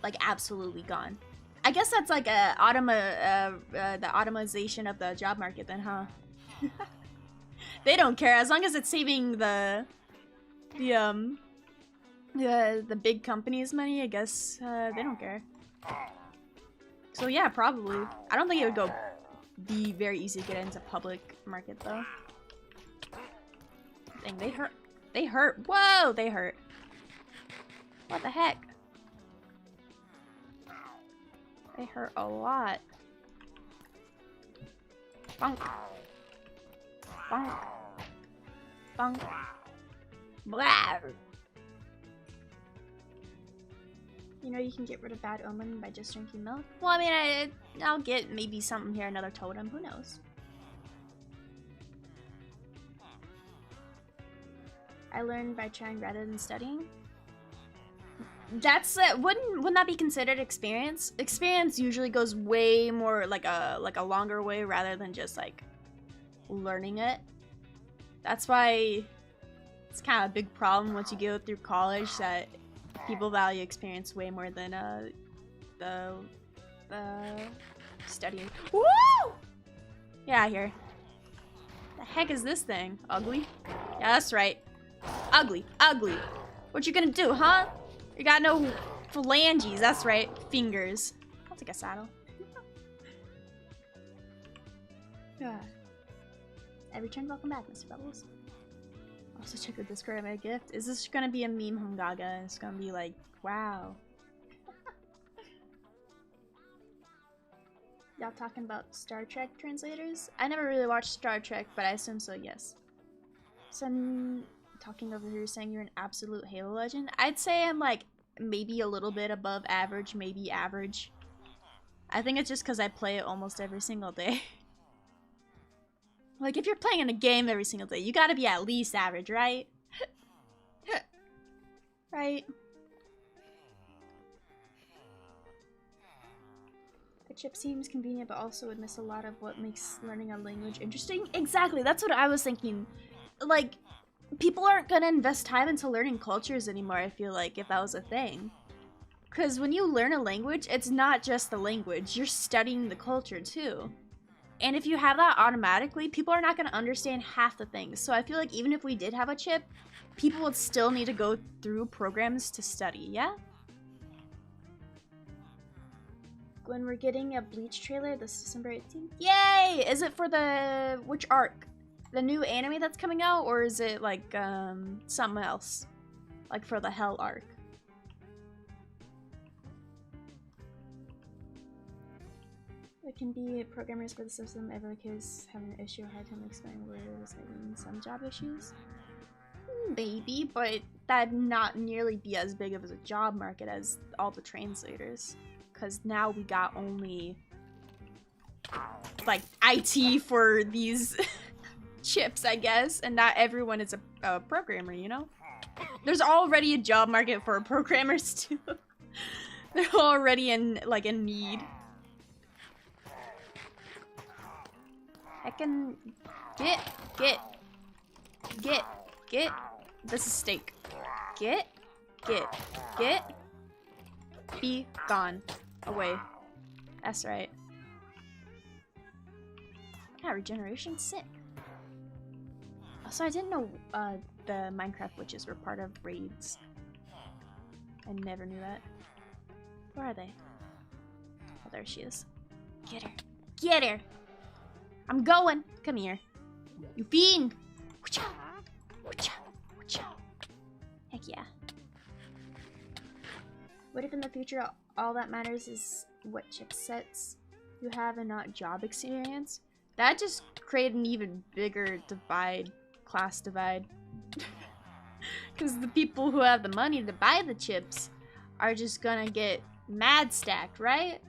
Like, absolutely gone. I guess that's like the automation of the job market then, huh? They don't care as long as it's saving the big companies money. I guess they don't care. So yeah, probably. I don't think it would be very easy to get into public market though. Dang, they hurt. They hurt. Whoa, they hurt. What the heck? They hurt a lot. Bonk. Bonk. Bonk. Blah. You know you can get rid of bad omen by just drinking milk? Well, I mean, I'll get maybe something here, another totem, who knows? I learned by trying rather than studying. That's wouldn't that be considered experience? Experience usually goes way more like a longer way rather than just like learning it. That's why it's kind of a big problem once you go through college that people value experience way more than the studying. Woo! Yeah, here. The heck is this thing? Ugly? Yeah, that's right. Ugly, ugly. What you gonna do, huh? You got no phalanges, that's right. Fingers. I'll take a saddle. Yeah. I returned, welcome back, Mr. Bubbles. Also check the Discord, I made a gift. Is this gonna be a meme from Gaga? It's gonna be like, wow. Y'all talking about Star Trek translators? I never really watched Star Trek, but I assume so, yes. Some talking over here saying you're an absolute Halo legend. I'd say I'm like maybe a little bit above average, maybe average. I think it's just because I play it almost every single day. Like if you're playing in a game every single day, you gotta be at least average, right? Right? The chip seems convenient, but also would miss a lot of what makes learning a language interesting. Exactly, that's what I was thinking. Like, people aren't gonna invest time into learning cultures anymore, I feel like, if that was a thing. Because when you learn a language, it's not just the language, you're studying the culture too. And if you have that automatically, people are not gonna understand half the things. So I feel like even if we did have a chip, people would still need to go through programs to study, yeah? Gwen, we're getting a Bleach trailer this December 18th. Yay! Is it for the... which arc? The new anime that's coming out, or is it like something else? Like for the Hell arc? It can be programmers for the system. Every case having an issue, hard time explaining words, having some job issues. Maybe, but that'd not nearly be as big of a job market as all the translators. Because now we got only, like, IT for these chips, I guess. And not everyone is a programmer, you know? There's already a job market for programmers, too. They're already in need. Heckin' get. This is steak. Get. Be gone. Away. That's right. Yeah, regeneration, sick. Also, I didn't know the Minecraft witches were part of raids. I never knew that. Where are they? Oh, there she is. Get her. Get her! I'm going! Come here. You fiend! Heck yeah. What if in the future all that matters is what chipsets you have and not job experience? That just created an even bigger divide, class divide. Because the people who have the money to buy the chips are just gonna get mad stacked, right?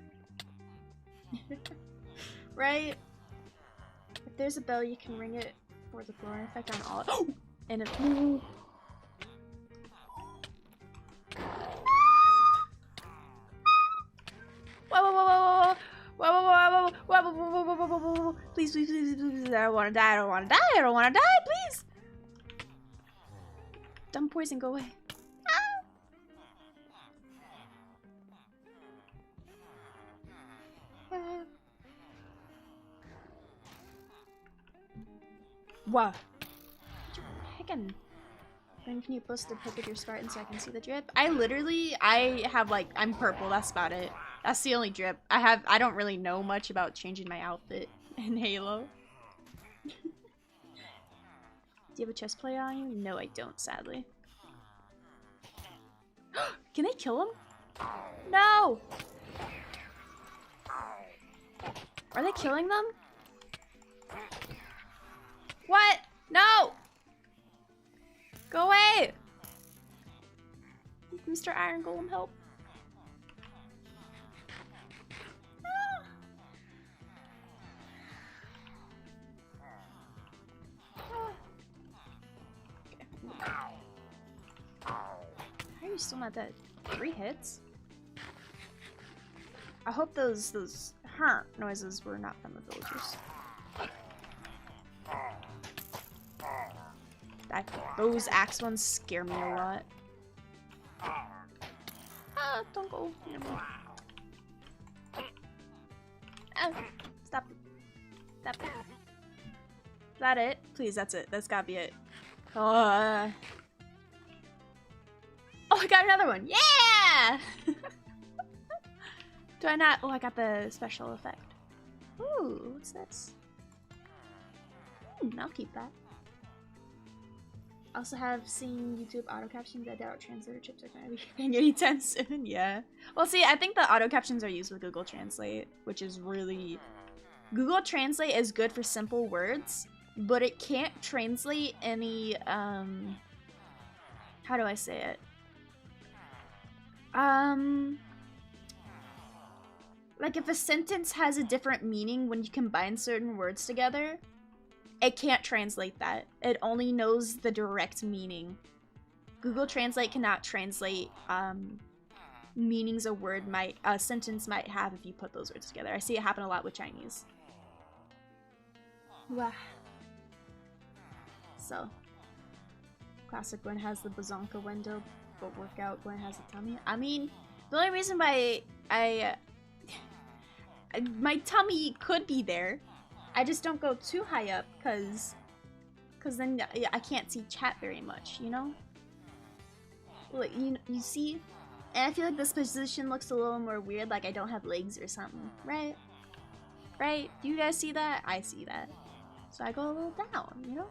Right? If there's a bell, you can ring it for the flooring effect on all. Oh! And it. Ooh. Whoa. Please. I don't wanna die, please! Dumb poison, go away. Wow. Heckin'. When can you post a pic of your Spartan so I can see the drip? I have like, I'm purple, that's about it. That's the only drip. I don't really know much about changing my outfit in Halo. Do you have a chest plate on you? No, I don't, sadly. Can they kill him? No! Are they killing them? What? No! Go away! Mr. Iron Golem, help. How are you still not dead? 3 hits? I hope those noises were not from the villagers. Those axe ones scare me a lot. Ah, don't go near me. Ah, stop. Stop. Is that it? Please, that's it. That's gotta be it. Oh, I got another one. Yeah! Do I not? Oh, I got the special effect. Ooh, what's this? I'll keep that. Also have seen YouTube auto captions. I doubt translator chips are gonna be getting anytime soon. Yeah. Well, see, I think the auto captions are used with Google Translate, which is really... Google Translate is good for simple words, but it can't translate any, how do I say it? Like if a sentence has a different meaning when you combine certain words together, it can't translate that. It only knows the direct meaning. Google Translate cannot translate meanings a sentence might have if you put those words together. I see it happen a lot with Chinese. Wow. So, classic Gwen has the bazonka window, but workout Gwen has the tummy. I mean, the only reason why my tummy could be there, I just don't go too high up, cause then I can't see chat very much, you know? Like, you see? And I feel like this position looks a little more weird, like I don't have legs or something, right? Right? Do you guys see that? I see that. So I go a little down, you know?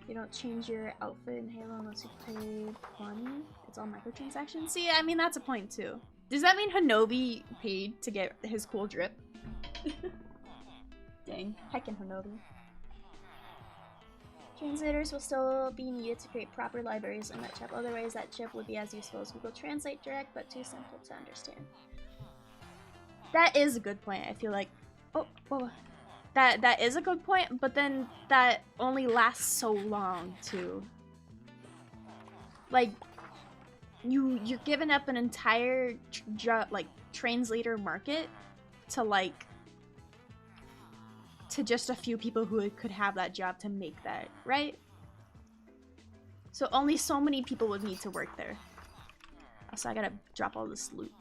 You don't change your outfit in Halo unless you paid money. It's all microtransactions. See, I mean, that's a point too. Does that mean Hinobi paid to get his cool drip? Dang, heckin' Hinobi. Translators will still be needed to create proper libraries on that chip. Otherwise, that chip would be as useful as Google Translate Direct, but too simple to understand. That is a good point. I feel like, that is a good point, but then that only lasts so long too. Like, you're giving up an entire translator market to just a few people who could have that job to make that, right? So only so many people would need to work there. Also, I gotta drop all this loot.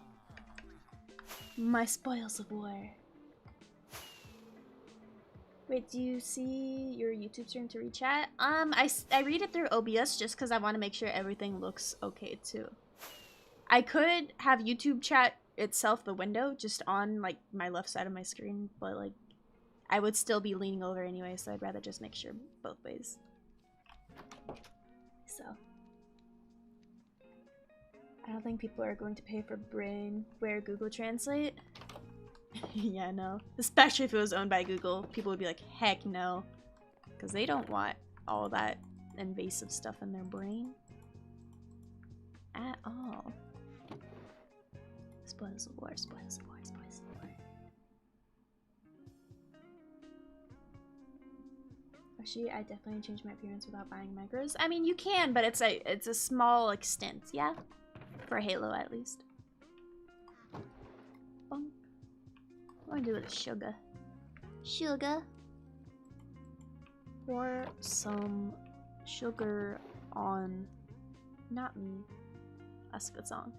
My spoils of war. Wait, do you see your YouTube stream to read chat? I read it through OBS just because I want to make sure everything looks okay too. I could have YouTube chat itself, the window, just on like my left side of my screen, but like I would still be leaning over anyway, so I'd rather just make sure both ways. So I don't think people are going to pay for brainware Google Translate. Yeah, no. Especially if it was owned by Google, people would be like, heck no. Because they don't want all that invasive stuff in their brain. At all. Spoils of war, spoils of war, spoils of war. Actually, I definitely changed my appearance without buying micros. I mean, you can, but it's a small extent, yeah? For Halo, at least. Bonk. What do I do with sugar? Sugar. Pour some sugar on... Not me. That's a good song.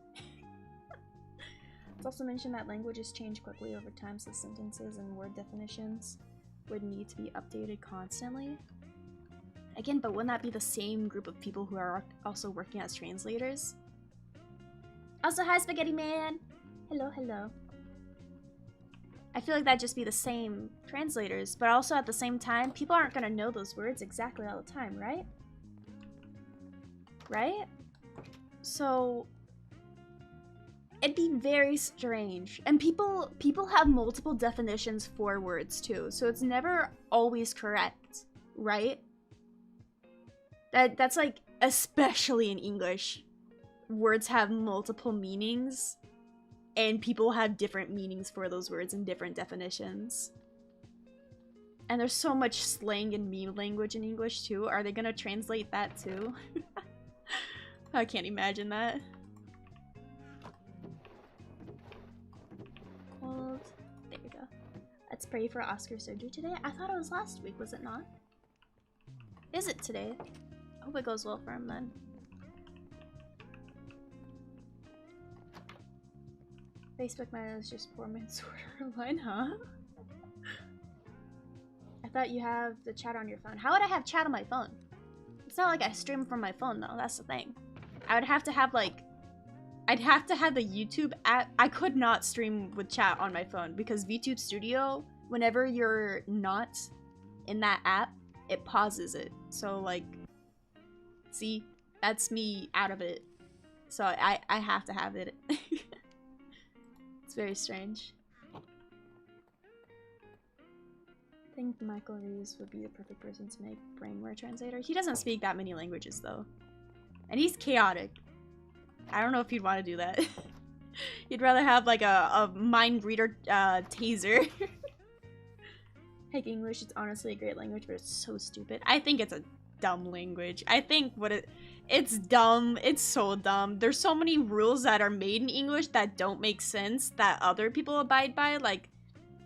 It's also mentioned that languages change quickly over time, so sentences and word definitions would need to be updated constantly. Again, but wouldn't that be the same group of people who are also working as translators? Also, hi, Spaghetti Man! Hello, hello. I feel like that'd just be the same translators, but also at the same time, people aren't gonna know those words exactly all the time, right? Right? So it'd be very strange. And people have multiple definitions for words too, so it's never always correct, right? That's like, especially in English, words have multiple meanings. And people have different meanings for those words and different definitions. And there's so much slang and meme language in English too. Are they gonna translate that too? I can't imagine that. Cold. There we go. Let's pray for Oscar surgery today. I thought it was last week, was it not? Is it today? I hope it goes well for him then. Facebook mine is just 4 minutes order line, huh? I thought you have the chat on your phone. How would I have chat on my phone? It's not like I stream from my phone though, that's the thing. I would have to have like... I'd have to have the YouTube app. I could not stream with chat on my phone because VTube Studio, whenever you're not in that app, it pauses it. So like, see, that's me out of it. So I have to have it. It's very strange. I think Michael Reeves would be the perfect person to make brainware translator. He doesn't speak that many languages though. And he's chaotic. I don't know if he'd want to do that. He'd rather have like a mind reader taser. Heck, English is honestly a great language, but it's so stupid. I think it's a dumb language. I think it's dumb. It's so dumb. There's so many rules that are made in English that don't make sense that other people abide by. Like,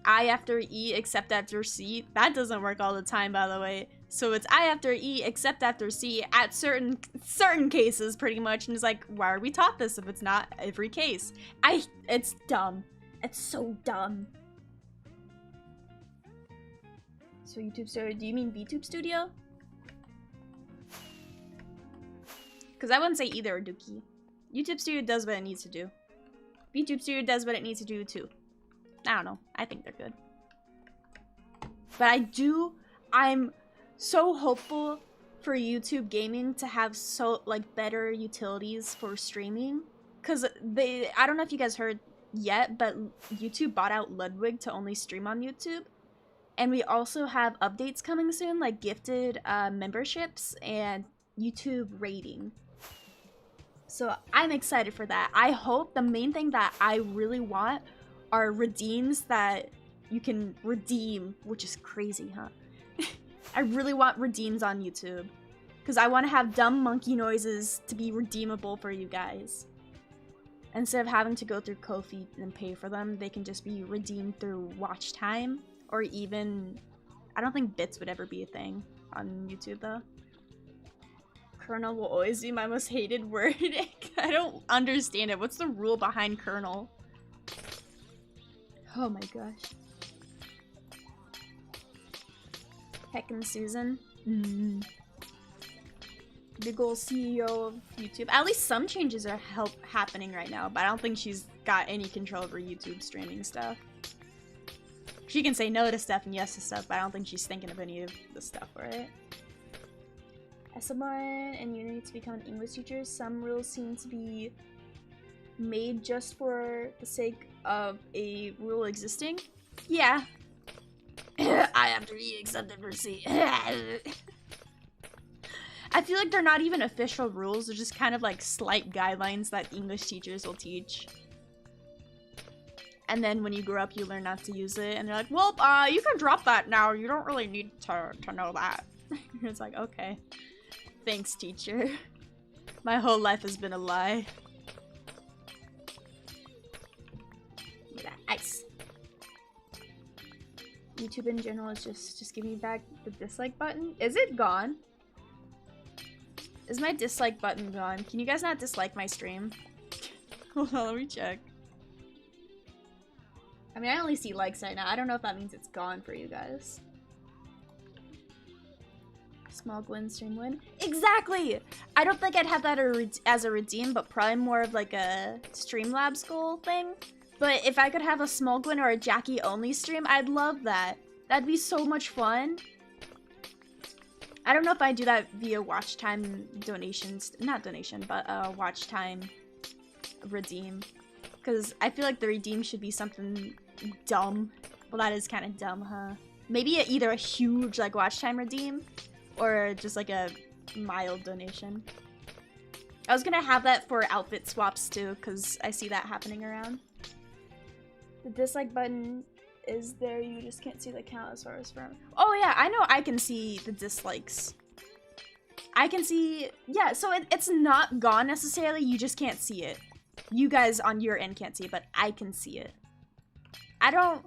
I after E except after C. That doesn't work all the time, by the way. So it's I after E except after C at certain cases, pretty much. And it's like, why are we taught this if it's not every case? It's dumb. It's so dumb. So YouTube Studio, do you mean VTube Studio? Because I wouldn't say either or Dookie. YouTube Studio does what it needs to do. VTube Studio does what it needs to do too. I don't know. I think they're good. But I'm so hopeful for YouTube gaming to have better utilities for streaming. Because I don't know if you guys heard yet, but YouTube bought out Ludwig to only stream on YouTube. And we also have updates coming soon, like gifted memberships and YouTube rating. So I'm excited for that. I hope the main thing that I really want are redeems that you can redeem, which is crazy, huh? I really want redeems on YouTube because I want to have dumb monkey noises to be redeemable for you guys. Instead of having to go through Ko-fi and pay for them, they can just be redeemed through watch time, or even, I don't think bits would ever be a thing on YouTube though. Colonel will always be my most hated word. I don't understand it. What's the rule behind Colonel? Oh my gosh. Heckin' Susan. Big ol' CEO of YouTube. At least some changes are happening right now, but I don't think she's got any control over YouTube streaming stuff. She can say no to stuff and yes to stuff, but I don't think she's thinking of any of the stuff, right? As someone in uni to become an English teacher, some rules seem to be made just for the sake of a rule existing. Yeah. I have to be accepted for C. I feel like they're not even official rules, they're just kind of like slight guidelines that English teachers will teach. And then when you grow up, you learn not to use it, and they're like, well, you can drop that now, you don't really need to know that. It's like, okay. Thanks, teacher. My whole life has been a lie. Look at that ice. YouTube in general is just give me back the dislike button. Is it gone? Is my dislike button gone? Can you guys not dislike my stream? Hold on, let me check. I mean, I only see likes right now. I don't know if that means it's gone for you guys. Small Gwen stream win. Exactly! I don't think I'd have that as a redeem, but probably more of like a Streamlabs goal thing. But if I could have a small Gwen or a Jackie only stream, I'd love that. That'd be so much fun. I don't know if I do that via watch time donations. Not donation, but watch time redeem. Because I feel like the redeem should be something dumb. Well, that is kind of dumb, huh? Maybe either a huge like watch time redeem or just like a mild donation. I was gonna have that for outfit swaps too, because I see that happening around. The dislike button is there, you just can't see the count as far as from. Oh yeah, I know I can see the dislikes. I can see, yeah, so it's not gone necessarily, you just can't see it. You guys on your end can't see it, but I can see it. I don't,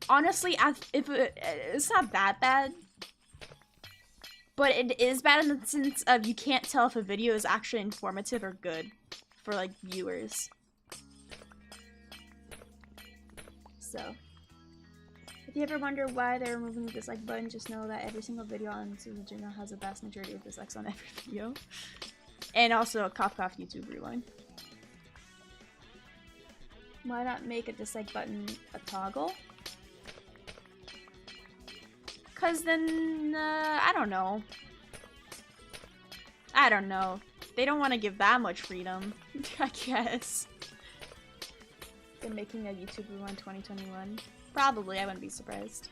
honestly, it's not that bad. But it is bad in the sense of you can't tell if a video is actually informative or good for like viewers. So, if you ever wonder why they're removing the dislike button, just know that every single video on Susan General has a vast majority of dislikes on every video. And also a cough cough YouTube rewind. Why not make a dislike button a toggle? Cause then, I don't know. I don't know. They don't want to give that much freedom, I guess. They're making a YouTube rewind 2021. Probably, I wouldn't be surprised.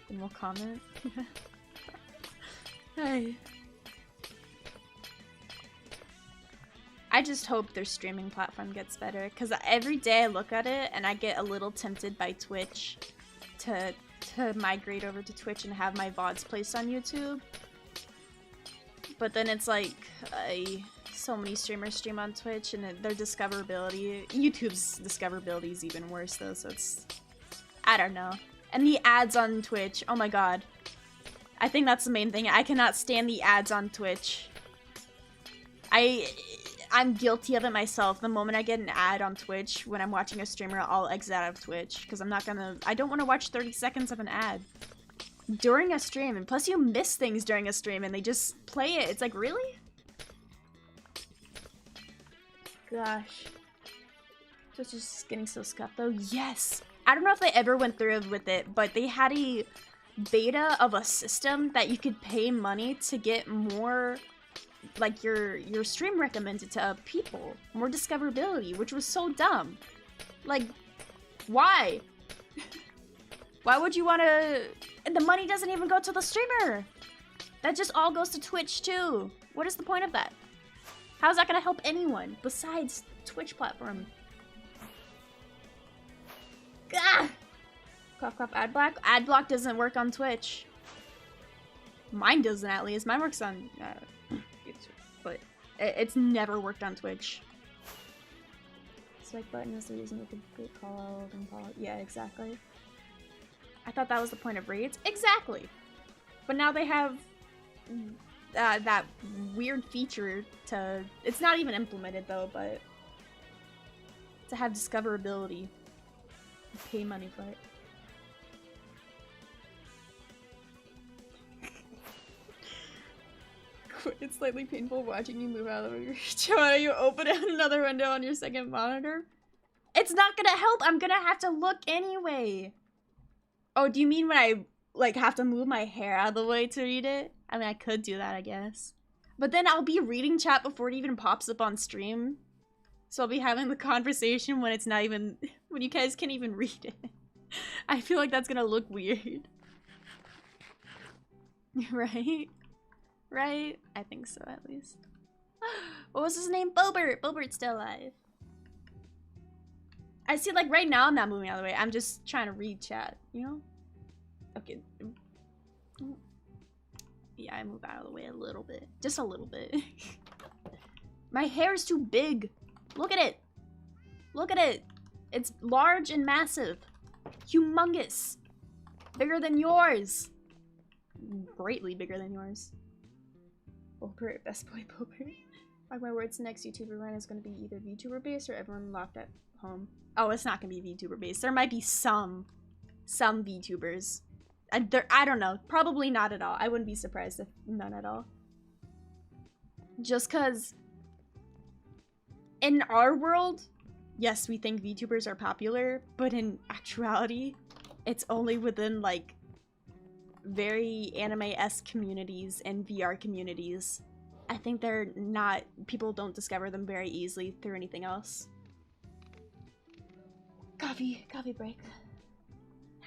Then we'll comment. Hey. I just hope their streaming platform gets better, because every day I look at it and I get a little tempted by Twitch to migrate over to Twitch and have my VODs placed on YouTube. But then it's like, so many streamers stream on Twitch and their discoverability, YouTube's discoverability is even worse though, so it's, I don't know. And the ads on Twitch, oh my god. I think that's the main thing. I cannot stand the ads on Twitch. I'm guilty of it myself. The moment I get an ad on Twitch when I'm watching a streamer, I'll exit out of Twitch because I don't want to watch 30 seconds of an ad during a stream. And plus you miss things during a stream and they just play it. It's like, really? Gosh. Twitch is just getting so scuffed though. Yes! I don't know if they ever went through with it, but they had a beta of a system that you could pay money to get more, like, your stream recommended to people. More discoverability, which was so dumb. Like, why? Why would you want to... The money doesn't even go to the streamer. That just all goes to Twitch too. What is the point of that? How's that gonna help anyone besides Twitch platform? Ah! Cough, cough, ad block. Ad block doesn't work on Twitch. Mine doesn't, at least. Mine works on YouTube, but it's never worked on Twitch. Strike button is the reason we could get called and call. Yeah, exactly. I thought that was the point of raids. Exactly. But now they have that weird feature to... It's not even implemented though, but to have discoverability. You pay money for it. It's slightly painful watching you move out of your show. You open another window on your second monitor. It's not gonna help. I'm gonna have to look anyway. Oh, do you mean when I like have to move my hair out of the way to read it? I mean, I could do that, I guess. But then I'll be reading chat before it even pops up on stream. So I'll be having the conversation when it's not even, when you guys can't even read it. I feel like that's gonna look weird. Right? Right? I think so, at least. What was his name? Bobert! Bobert's still alive. I see, like, right now I'm not moving out of the way. I'm just trying to read chat, you know? Okay. Yeah, I move out of the way a little bit. Just a little bit. My hair is too big. Look at it. Look at it. It's large and massive. Humongous. Bigger than yours. Greatly bigger than yours. Bobert, best boy Bobert. Mark my words, next YouTuber run is going to be either VTuber based or everyone locked at home. Oh, it's not going to be VTuber based. There might be some VTubers. I don't know. Probably not at all. I wouldn't be surprised if none at all. Just because in our world, yes, we think VTubers are popular, but in actuality, it's only within like very anime-esque communities and VR communities. I think they're not, people don't discover them very easily through anything else. Coffee break.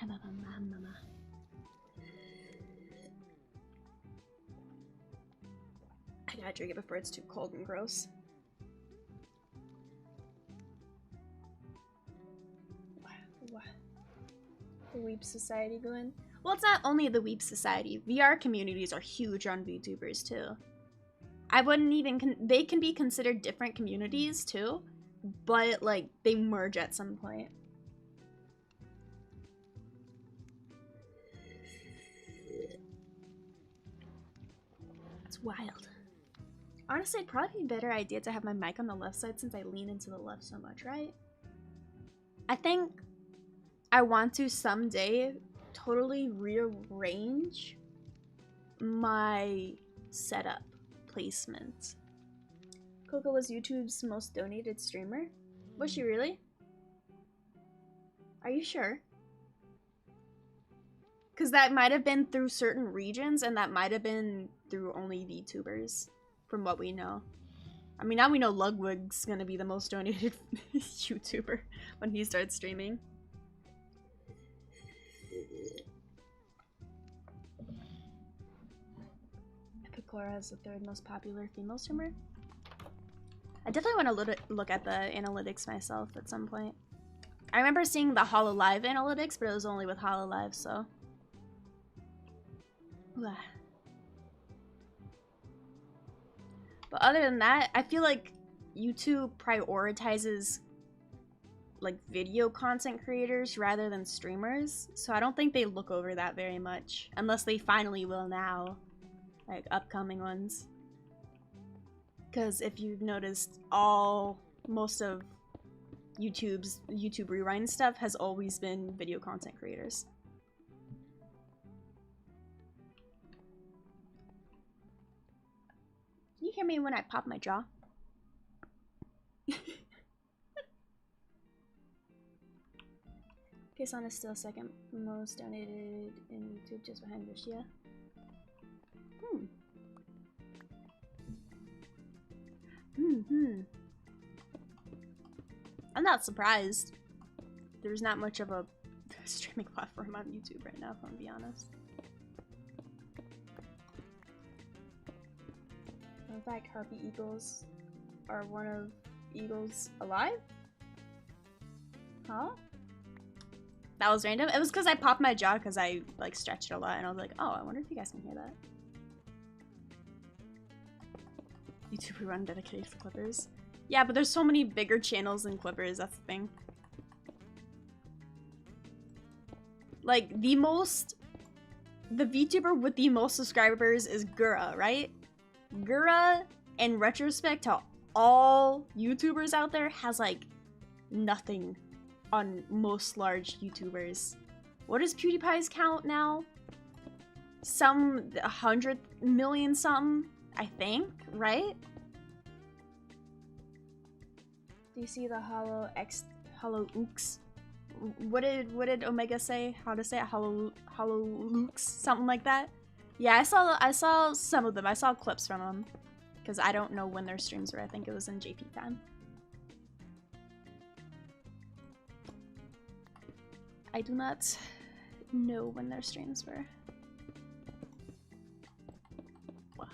I gotta drink it before it's too cold and gross. The Weep Society, Gwen? Well, it's not only the Weep Society. VR communities are huge on VTubers too. I wouldn't even they can be considered different communities too, but like they merge at some point. It's wild. Honestly, it'd probably be a better idea to have my mic on the left side since I lean into the left so much, right? I think I want to someday totally rearrange my setup placement. Coco was YouTube's most donated streamer? Was she really? Are you sure? Because that might have been through certain regions and that might have been through only VTubers, from what we know. I mean, now we know Ludwig's gonna be the most donated YouTuber when he starts streaming. Cora is the third most popular female streamer. I definitely want to look at the analytics myself at some point. I remember seeing the HoloLive analytics, but it was only with HoloLive, so. But other than that, I feel like YouTube prioritizes like video content creators rather than streamers, so I don't think they look over that very much, unless they finally will now. Like upcoming ones, because if you've noticed, most of YouTube Rewind stuff has always been video content creators. Can you hear me when I pop my jaw? Kason is still second most donated in YouTube, just behind Russia. I'm not surprised. There's not much of a streaming platform on YouTube right now, if I'm gonna be honest. In fact, harpy eagles are one of eagles alive? Huh? That was random. It was because I popped my jaw because I like stretched a lot and I was like, oh, I wonder if you guys can hear that. YouTuber run dedicated for Clippers. Yeah, but there's so many bigger channels than Clippers, that's the thing. Like, the VTuber with the most subscribers is Gura, right? Gura, in retrospect to all YouTubers out there, has like nothing on most large YouTubers. What is PewDiePie's count now? Some 100 million something, I think, right? Do you see the hollow ooks? What did Omega say? How to say it? Hollow ooks? Something like that? Yeah, I saw some of them. I saw clips from them. Because I don't know when their streams were. I think it was in JP time. I do not know when their streams were. What?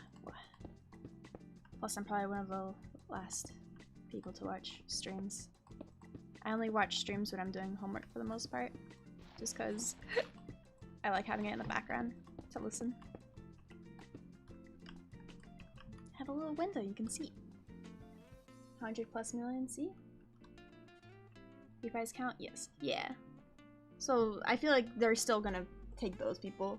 Plus, I'm probably one of the last people to watch streams. I only watch streams when I'm doing homework for the most part. Just because I like having it in the background to listen. Have a little window you can see. 100+ million, see? PewDiePie's count? Yes. Yeah. So I feel like they're still gonna take those people.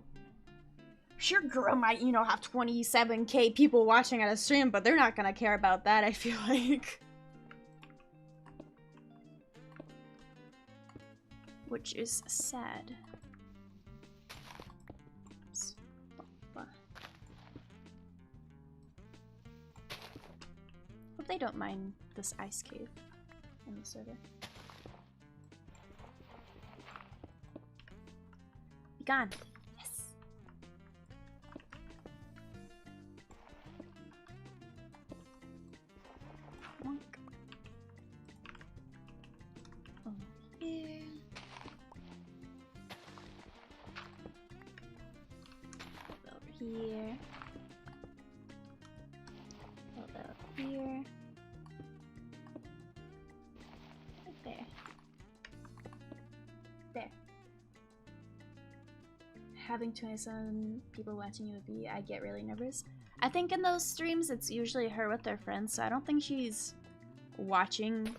Sure, Gura might, you know, have 27k people watching at a stream, but they're not gonna care about that, I feel like. Which is sad. Hope they don't mind this ice cave in the server. Be gone. Yes. Wonk. Over here. Over here. Over here. Right there. There. Having 27 people watching you would be, I get really nervous. I think in those streams it's usually her with their friends, so I don't think she's watching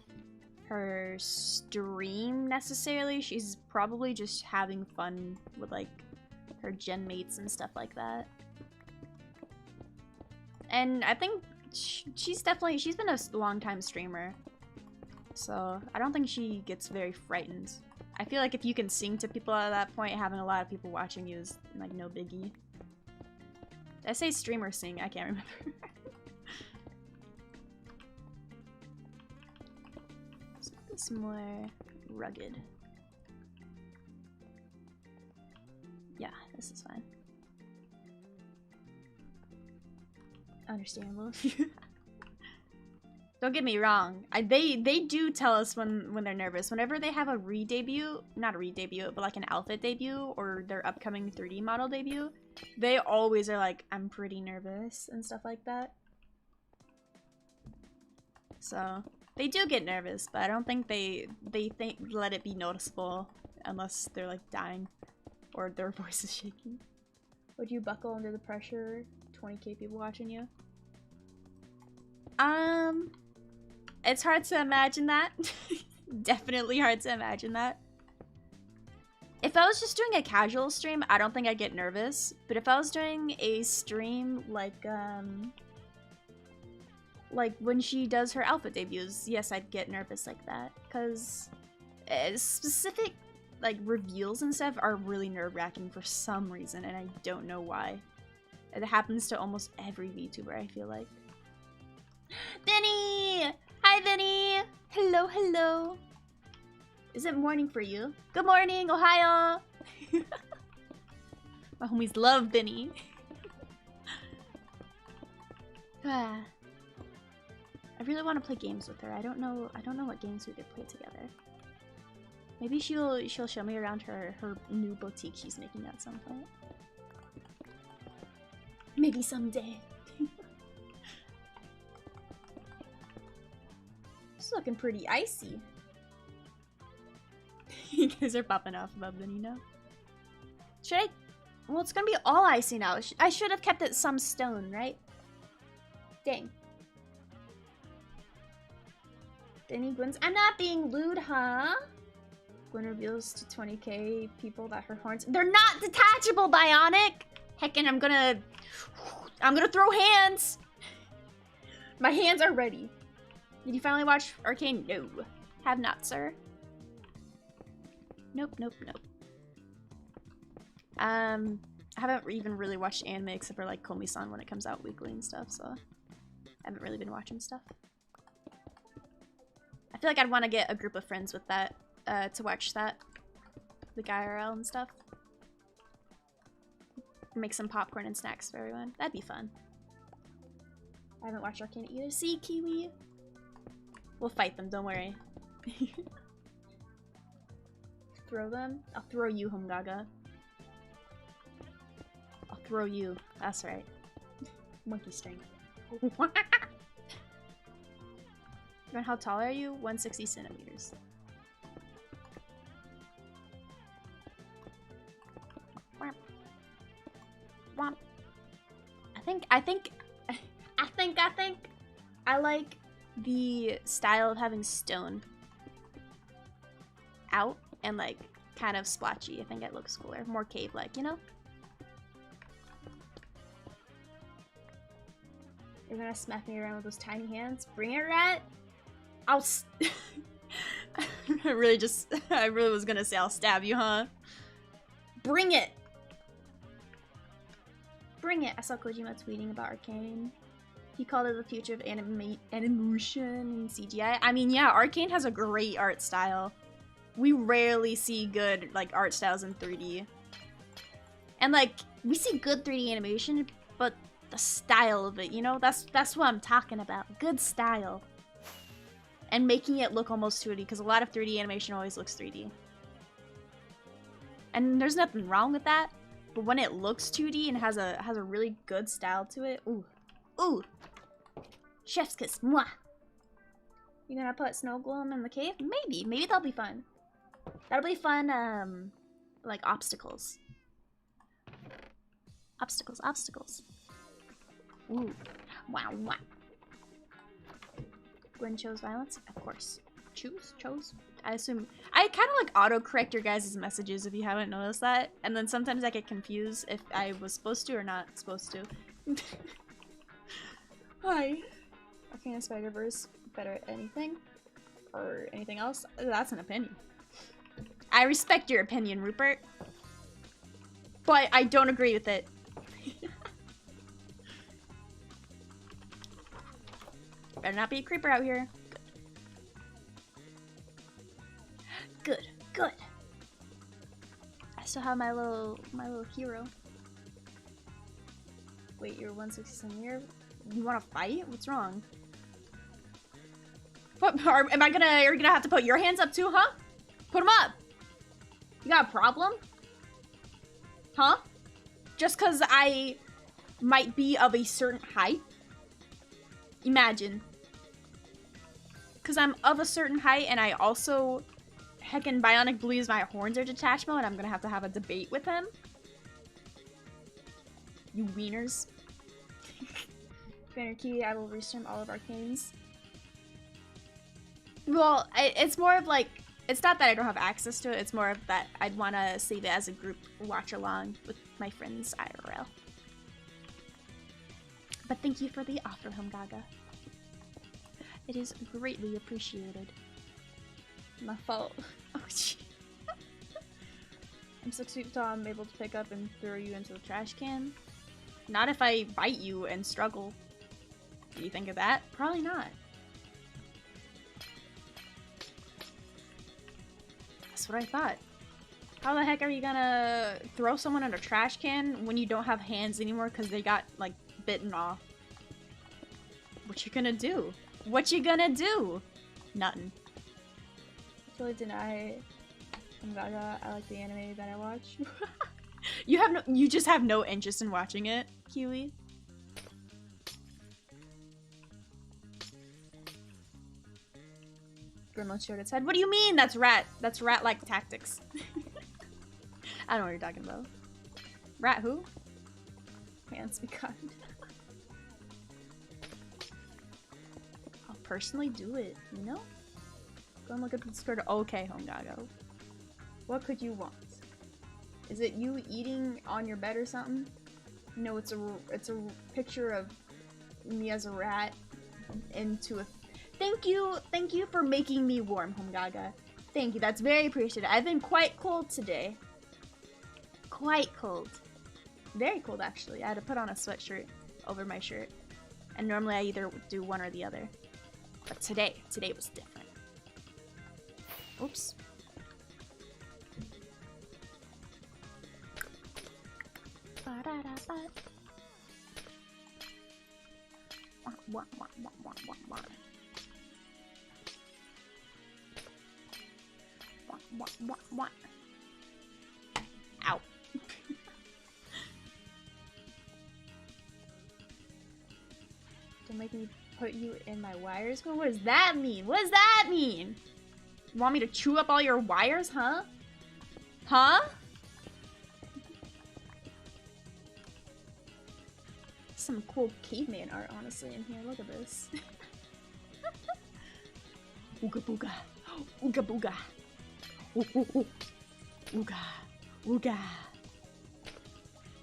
her stream necessarily. She's probably just having fun with like her gen mates and stuff like that. And I think she's been a long time streamer, so I don't think she gets very frightened. I feel like if you can sing to people at that point, having a lot of people watching you is like no biggie. Did I say stream or sing? I can't remember. Let's make this more rugged. Yeah, this is fine. Understandable. Don't get me wrong. They do tell us when they're nervous. Whenever they have a re-debut, not a re-debut, but like an outfit debut or their upcoming 3D model debut, they always are like, I'm pretty nervous and stuff like that. So they do get nervous, but I don't think they let it be noticeable unless they're like dying or their voice is shaking. Would you buckle under the pressure? 20k people watching you? It's hard to imagine that. Definitely hard to imagine that. If I was just doing a casual stream, I don't think I'd get nervous. But if I was doing a stream like when she does her outfit debuts, yes, I'd get nervous like that. Because specific like reveals and stuff are really nerve-wracking for some reason, and I don't know why. It happens to almost every VTuber, I feel like. Vinny! Hi, Vinny! Hello, hello! Is it morning for you? Good morning, Ohio! My homies love Vinny. I really want to play games with her. I don't know what games we could play together. Maybe she'll show me around her new boutique she's making at some point. Maybe someday. It's looking pretty icy. You guys are popping off above the Nino. Should I? Well, it's gonna be all icy now. I should have kept it some stone, right? Dang. Danny Gwen's. I'm not being lewd, huh? Gwen reveals to 20k people that her horns. They're not detachable, Bionic! Heckin', I'm gonna throw hands! My hands are ready. Did you finally watch Arcane? No. Have not, sir. Nope, nope, nope. I haven't even really watched anime except for like Komi-san when it comes out weekly and stuff, so I haven't really been watching stuff. I feel like I'd want to get a group of friends with that, to watch that. Like IRL and stuff. Make some popcorn and snacks for everyone. That'd be fun. I haven't watched Arcane either. See, Kiwi? We'll fight them, don't worry. Throw them? I'll throw you, Homgaga. I'll throw you. That's right. Monkey strength. How tall are you? 160 centimeters. I think I like the style of having stone out and like kind of splotchy. I think it looks cooler, more cave-like, you know? You're gonna smack me around with those tiny hands? Bring it, Rat! I'll I really was gonna say I'll stab you, huh? Bring it! Bring it! I saw Kojima tweeting about Arcane. He called it the future of animation and CGI. I mean, yeah, Arcane has a great art style. We rarely see good, like, art styles in 3D. And, like, we see good 3D animation, but the style of it, you know? That's what I'm talking about. Good style. And making it look almost 2D, because a lot of 3D animation always looks 3D. And there's nothing wrong with that, but when it looks 2D and has a really good style to it, ooh. Ooh! Chef's kiss, mwah! You gonna put snow golem in the cave? Maybe. Maybe that'll be fun. That'll be fun, like obstacles. Obstacles. Ooh. Wow, wow. Gwen chose violence? Of course. Chose? I assume. I kind of like auto-correct your guys' messages if you haven't noticed that. And then sometimes I get confused if I was supposed to or not supposed to. Hi. Arcane Spider-Verse better at anything? Or anything else? That's an opinion. I respect your opinion, Rupert. But I don't agree with it. Better not be a creeper out here. Good. I still have my little hero. Wait, you're 160 here? You wanna fight? What's wrong? What are you gonna have to put your hands up too, huh? Put them up! You got a problem? Huh? Just cause I might be of a certain height? Imagine. Cause I'm of a certain height and I also heckin' Bionic believes my horns are detachable and I'm gonna have a debate with him. You wieners. Banner key, I will restream all of Arcane's. Well, it's more of like, it's not that I don't have access to it, it's more of that I'd want to save it as a group watch along with my friends IRL. But thank you for the offer, Homgaga. It is greatly appreciated. My fault. Oh, gee. I'm 6 feet tall, I'm able to pick up and throw you into the trash can. Not if I bite you and struggle. Do you think of that? Probably not. That's what I thought. How the heck are you gonna throw someone in a trash can when you don't have hands anymore because they got, like, bitten off? What you gonna do? What you gonna do? Nothing. Totally deny Gaga, I like the anime that I watch. You just have no interest in watching it, Kiwi. Gremlin showed its head. What do you mean? That's rat-like tactics. I don't know what you're talking about. Rat who? Hands be kind. I'll personally do it, you know? Go and look at the skirt. Okay, Hongago. What could you want? Is it you eating on your bed or something? No, it's a picture of me as a rat into a... Thank you for making me warm, Hongaga. Thank you, that's very appreciated. I've been quite cold today. Quite cold. Very cold, actually. I had to put on a sweatshirt over my shirt. And normally I either do one or the other. But today was different. Oops. Ow. Don't make me put you in my wires. What does that mean? What does that mean? You want me to chew up all your wires, huh? Huh? Some cool caveman art, honestly, in here. Look at this. Ooga booga. Ooga booga. Ooh, ooh, ooh. Ooga. Ooga.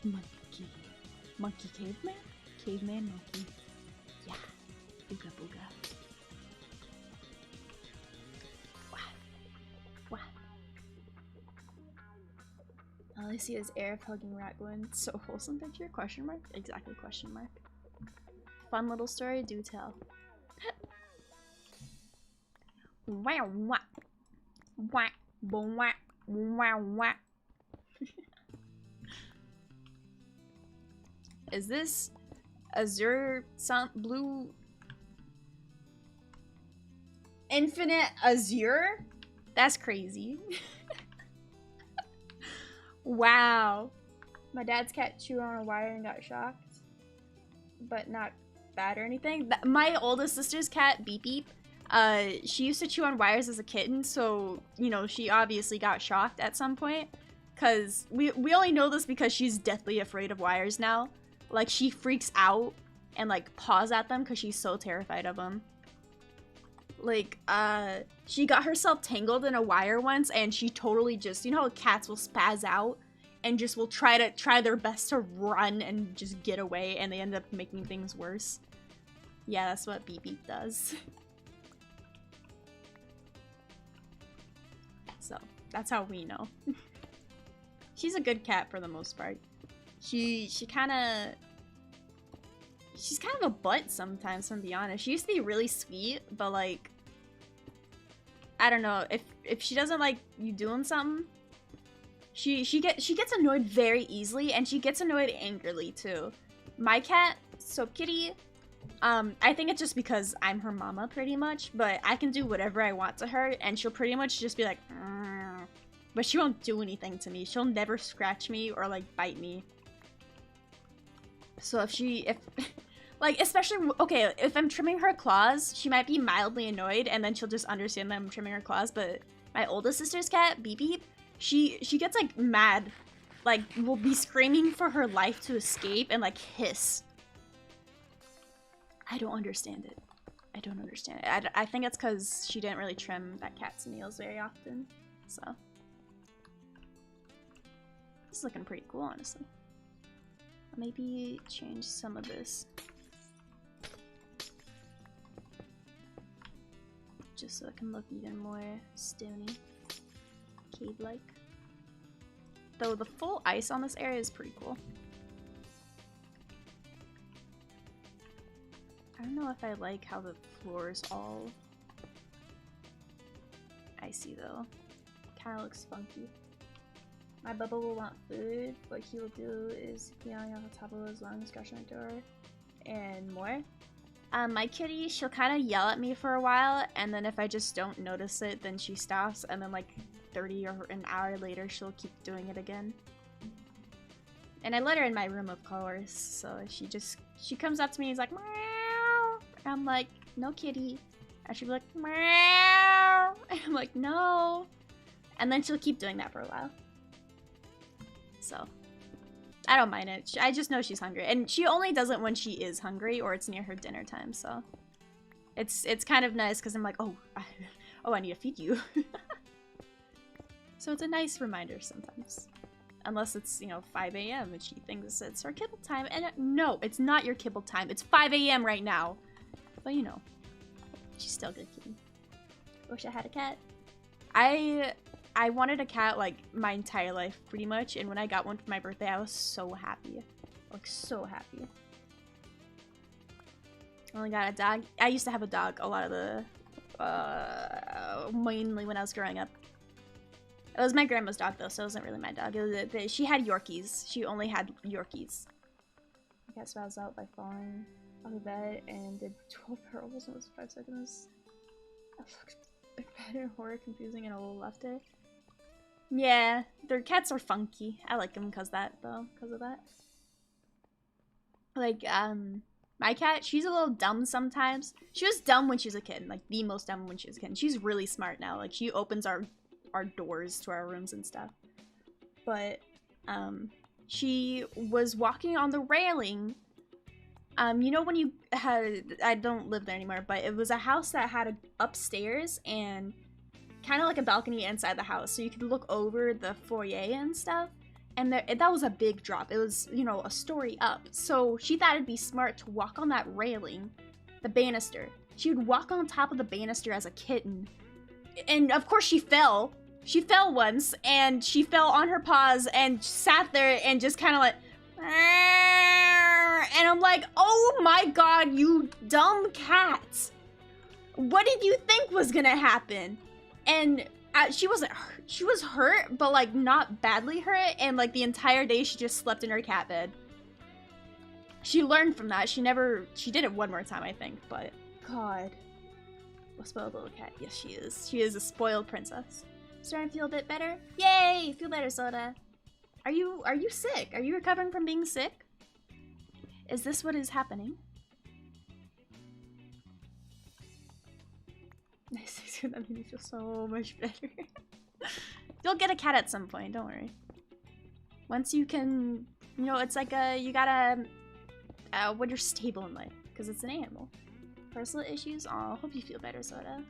Monkey. Monkey caveman? Caveman monkey. Yeah. Ooga booga. Wow. Wow. All I see is Air hugging rat Gwen. So wholesome picture? Question mark? Exactly, question mark. Fun little story, do tell. Wow, wow. Wow, wow, wow, wow. Is this Azure blue infinite Azure? That's crazy. Wow. My dad's cat chewed on a wire and got shocked, but not bad or anything. My oldest sister's cat, Beep Beep, she used to chew on wires as a kitten, so, you know, she obviously got shocked at some point. Cause we only know this because she's deathly afraid of wires now. Like, she freaks out and, like, paws at them because she's so terrified of them. Like, she got herself tangled in a wire once, and she totally just, you know how cats will spaz out and just will try their best to run and just get away, and they end up making things worse. Yeah, that's what Beep Beep does. So, that's how we know. She's a good cat for the most part. She's kind of a butt sometimes, to be honest. She used to be really sweet, but like, I don't know, if she doesn't like you doing something, she gets annoyed very easily, and she gets annoyed angrily too. My cat, Soap Kitty, I think it's just because I'm her mama pretty much, but I can do whatever I want to her, and she'll pretty much just be like, but she won't do anything to me. She'll never scratch me or like bite me. So if like, especially, okay, if I'm trimming her claws, she might be mildly annoyed, and then she'll just understand that I'm trimming her claws. But my oldest sister's cat, Beep Beep, she gets like mad, like will be screaming for her life to escape and like hiss. I don't understand it. I don't understand it. I think it's because she didn't really trim that cat's nails very often. So this is looking pretty cool, honestly. Maybe change some of this, just so it can look even more stony, cave-like. Though the full ice on this area is pretty cool. I don't know if I like how the floor is all icy though. Kinda looks funky. My Bubba will want food. What he will do is yelling on the top of his lungs, scratching my door, and more. My kitty, she'll kind of yell at me for a while, and then if I just don't notice it, then she stops, and then like 30 or an hour later, she'll keep doing it again. And I let her in my room, of course, so she comes up to me and is like, meow. And I'm like, no kitty. And she'll be like, meow. And I'm like, no. And then she'll keep doing that for a while. So, I don't mind it. I just know she's hungry. And she only does it when she is hungry or it's near her dinner time, so. It's kind of nice because I'm like, oh, I need to feed you. So it's a nice reminder sometimes. Unless it's, you know, 5 a.m. and she thinks it's her kibble time. And no, it's not your kibble time. It's 5 a.m. right now. But you know, she's still good kitty. Wish I had a cat. I wanted a cat like my entire life pretty much, and when I got one for my birthday, I was so happy. Like so happy. I only got a dog. I used to have a dog a lot of the mainly when I was growing up. It was my grandma's dog though, so it wasn't really my dog. It was she had Yorkies. She only had Yorkies. The cat spouts out by falling off the bed and did 12 hurls in those 5 seconds. That looks bad and horror, confusing, and a little left it. Yeah, their cats are funky. I like them because of that. Like, my cat, she's a little dumb sometimes. She was dumb when she was a kid, like the most dumb when she was a kid. She's really smart now. Like, she opens our doors to our rooms and stuff. But, she was walking on the railing. You know when you had, I don't live there anymore, but it was a house that had a upstairs and kind of like a balcony inside the house, so you could look over the foyer and stuff. And that was a big drop. It was, you know, a story up. So she thought it'd be smart to walk on that railing, the banister. She would walk on top of the banister as a kitten. And of course she fell. She fell once, and she fell on her paws and sat there and just kind of like, and I'm like, oh my god, you dumb cat. What did you think was gonna happen? And she wasn't hurt. She was hurt, but like not badly hurt, and like the entire day she just slept in her cat bed. She learned from that. She did it one more time, I think, but god. A spoiled little cat. Yes, she is. She is a spoiled princess. Starting to feel a bit better? Yay! Feel better, Soda. Are you sick? Are you recovering from being sick? Is this what is happening? Nice, that made me feel so much better. You'll get a cat at some point, don't worry. Once you can, you know, it's like you gotta, when you're stable in life, because it's an animal. Personal issues? Aw, hope you feel better, Soda.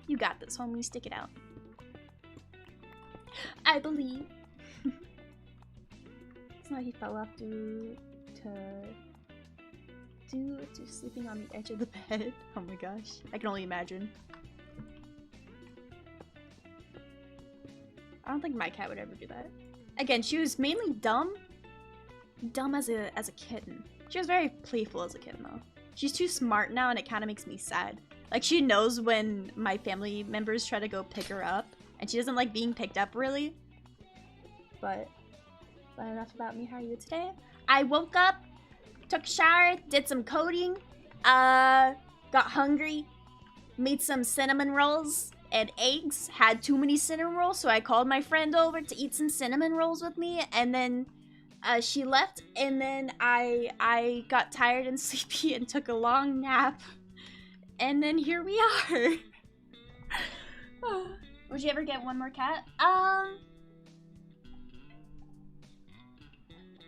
You got this, homie, stick it out. I believe. It's not he fell off due to sleeping on the edge of the bed. Oh my gosh, I can only imagine. I don't think my cat would ever do that. Again, she was mainly dumb as a kitten. She was very playful as a kitten though. She's too smart now and it kind of makes me sad. Like she knows when my family members try to go pick her up and she doesn't like being picked up really. But enough about me. How are you today? I woke up, took a shower, did some coding, got hungry, made some cinnamon rolls and eggs. Had too many cinnamon rolls, so I called my friend over to eat some cinnamon rolls with me, and then she left, and then I got tired and sleepy and took a long nap, and then here we are. Would you ever get one more cat?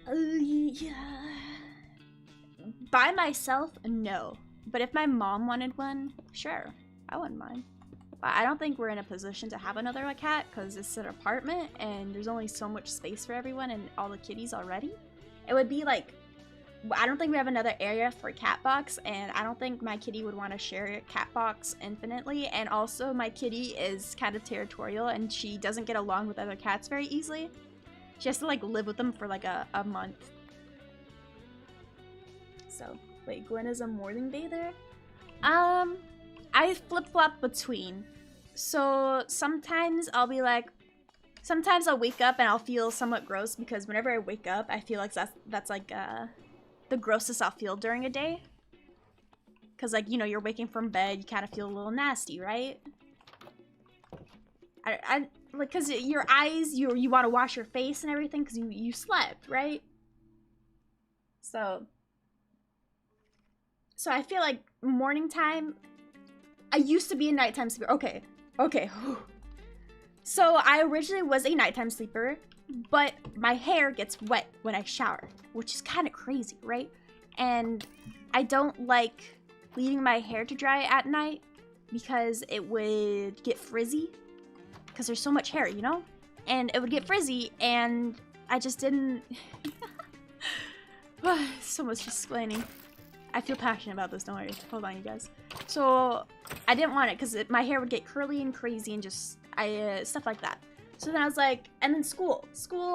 Yeah. By myself, no. But if my mom wanted one, sure, I wouldn't mind. But I don't think we're in a position to have another cat because it's an apartment and there's only so much space for everyone and all the kitties already. It would be like, I don't think we have another area for a cat box, and I don't think my kitty would want to share a cat box infinitely. And also my kitty is kind of territorial and she doesn't get along with other cats very easily. She has to like live with them for like a month. So, wait, Gwen is a morning bather? I flip-flop between. So sometimes I'll be like, sometimes I'll wake up and I'll feel somewhat gross because whenever I wake up, I feel like that's like the grossest I'll feel during a day. Because, like, you know, you're waking from bed, you kind of feel a little nasty, right? Like, because your eyes, you want to wash your face and everything because you slept, right? So I feel like morning time, I used to be a nighttime sleeper. Okay. So I originally was a nighttime sleeper, but my hair gets wet when I shower, which is kind of crazy, right? And I don't like leaving my hair to dry at night because it would get frizzy because there's so much hair, you know? And it would get frizzy and I just didn't... So much explaining. I feel passionate about this, don't worry. Hold on, you guys. So I didn't want it because my hair would get curly and crazy and just stuff like that. So then I was like, and then school,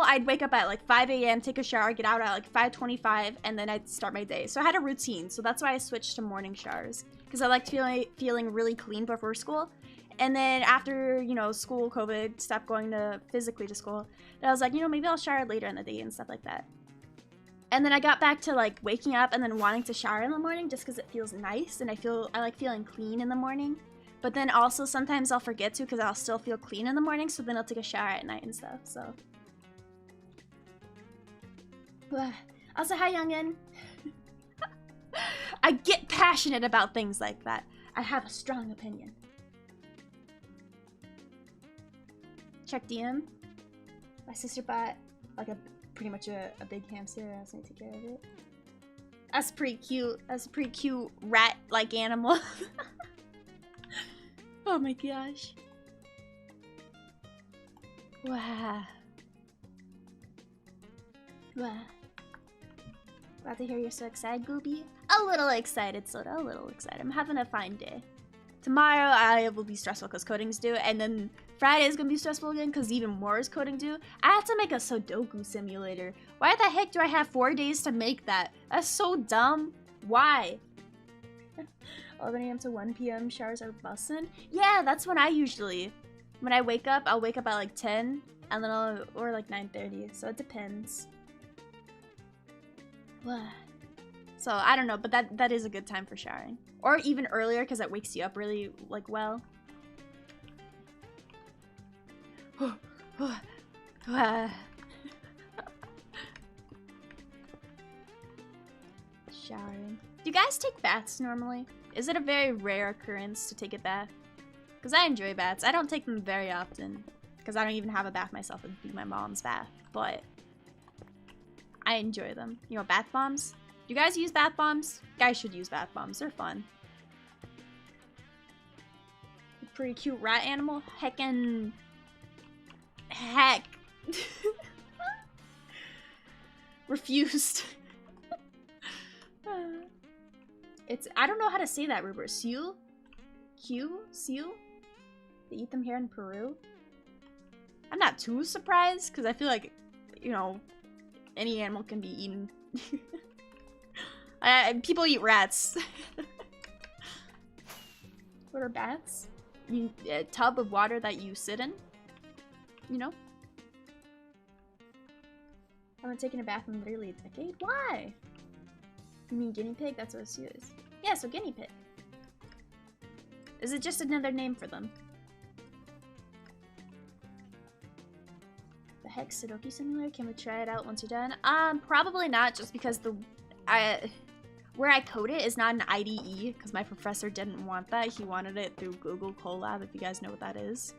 I'd wake up at like 5 a.m., take a shower, get out at like 5:25, and then I'd start my day. So I had a routine. So that's why I switched to morning showers because I liked feeling really clean before school. And then after, you know, school, COVID, stopped going physically to school. Then I was like, you know, maybe I'll shower later in the day and stuff like that. And then I got back to like waking up and then wanting to shower in the morning just because it feels nice and I like feeling clean in the morning. But then also sometimes I'll forget to because I'll still feel clean in the morning, so then I'll take a shower at night and stuff, so. Also, hi youngin. I get passionate about things like that. I have a strong opinion. Check DM. My sister bought like pretty much a big hamster. I was gonna take care of it. That's pretty cute. That's a pretty cute rat-like animal. Oh my gosh. Wow. Wow. Glad to hear you're so excited, Gooby. A little excited, Soda. A little excited. I'm having a fine day. Tomorrow I will be stressful because coding's due, and then Friday is gonna be stressful again because even more is coding due. I have to make a Sudoku simulator. Why the heck do I have 4 days to make that? That's so dumb. Why? 11 a.m. to 1 p.m. showers are bussin'. Yeah, that's when I usually, when I wake up, I'll wake up at like 10, and then or like 9:30. So it depends. So I don't know, but that is a good time for showering, or even earlier because that wakes you up really like well. Showering. Do you guys take baths normally? Is it a very rare occurrence to take a bath? Because I enjoy baths. I don't take them very often because I don't even have a bath myself. It'd be my mom's bath, but I enjoy them. You know, bath bombs? Do you guys use bath bombs? You guys should use bath bombs. They're fun. Pretty cute rat animal. Heck. Refused. I don't know how to say that, Rupert. Seal? Seal? They eat them here in Peru? I'm not too surprised, because I feel like, you know, any animal can be eaten. People eat rats. What are bats? A tub of water that you sit in? You know? I haven't taken a bath in literally a decade? Why? You mean guinea pig? That's what it is. Yeah, so guinea pig. Is it just another name for them? The heck, Sudoku Simulator? Can we try it out once you're done? Probably not, just because where I code it is not an IDE, because my professor didn't want that. He wanted it through Google Colab, if you guys know what that is.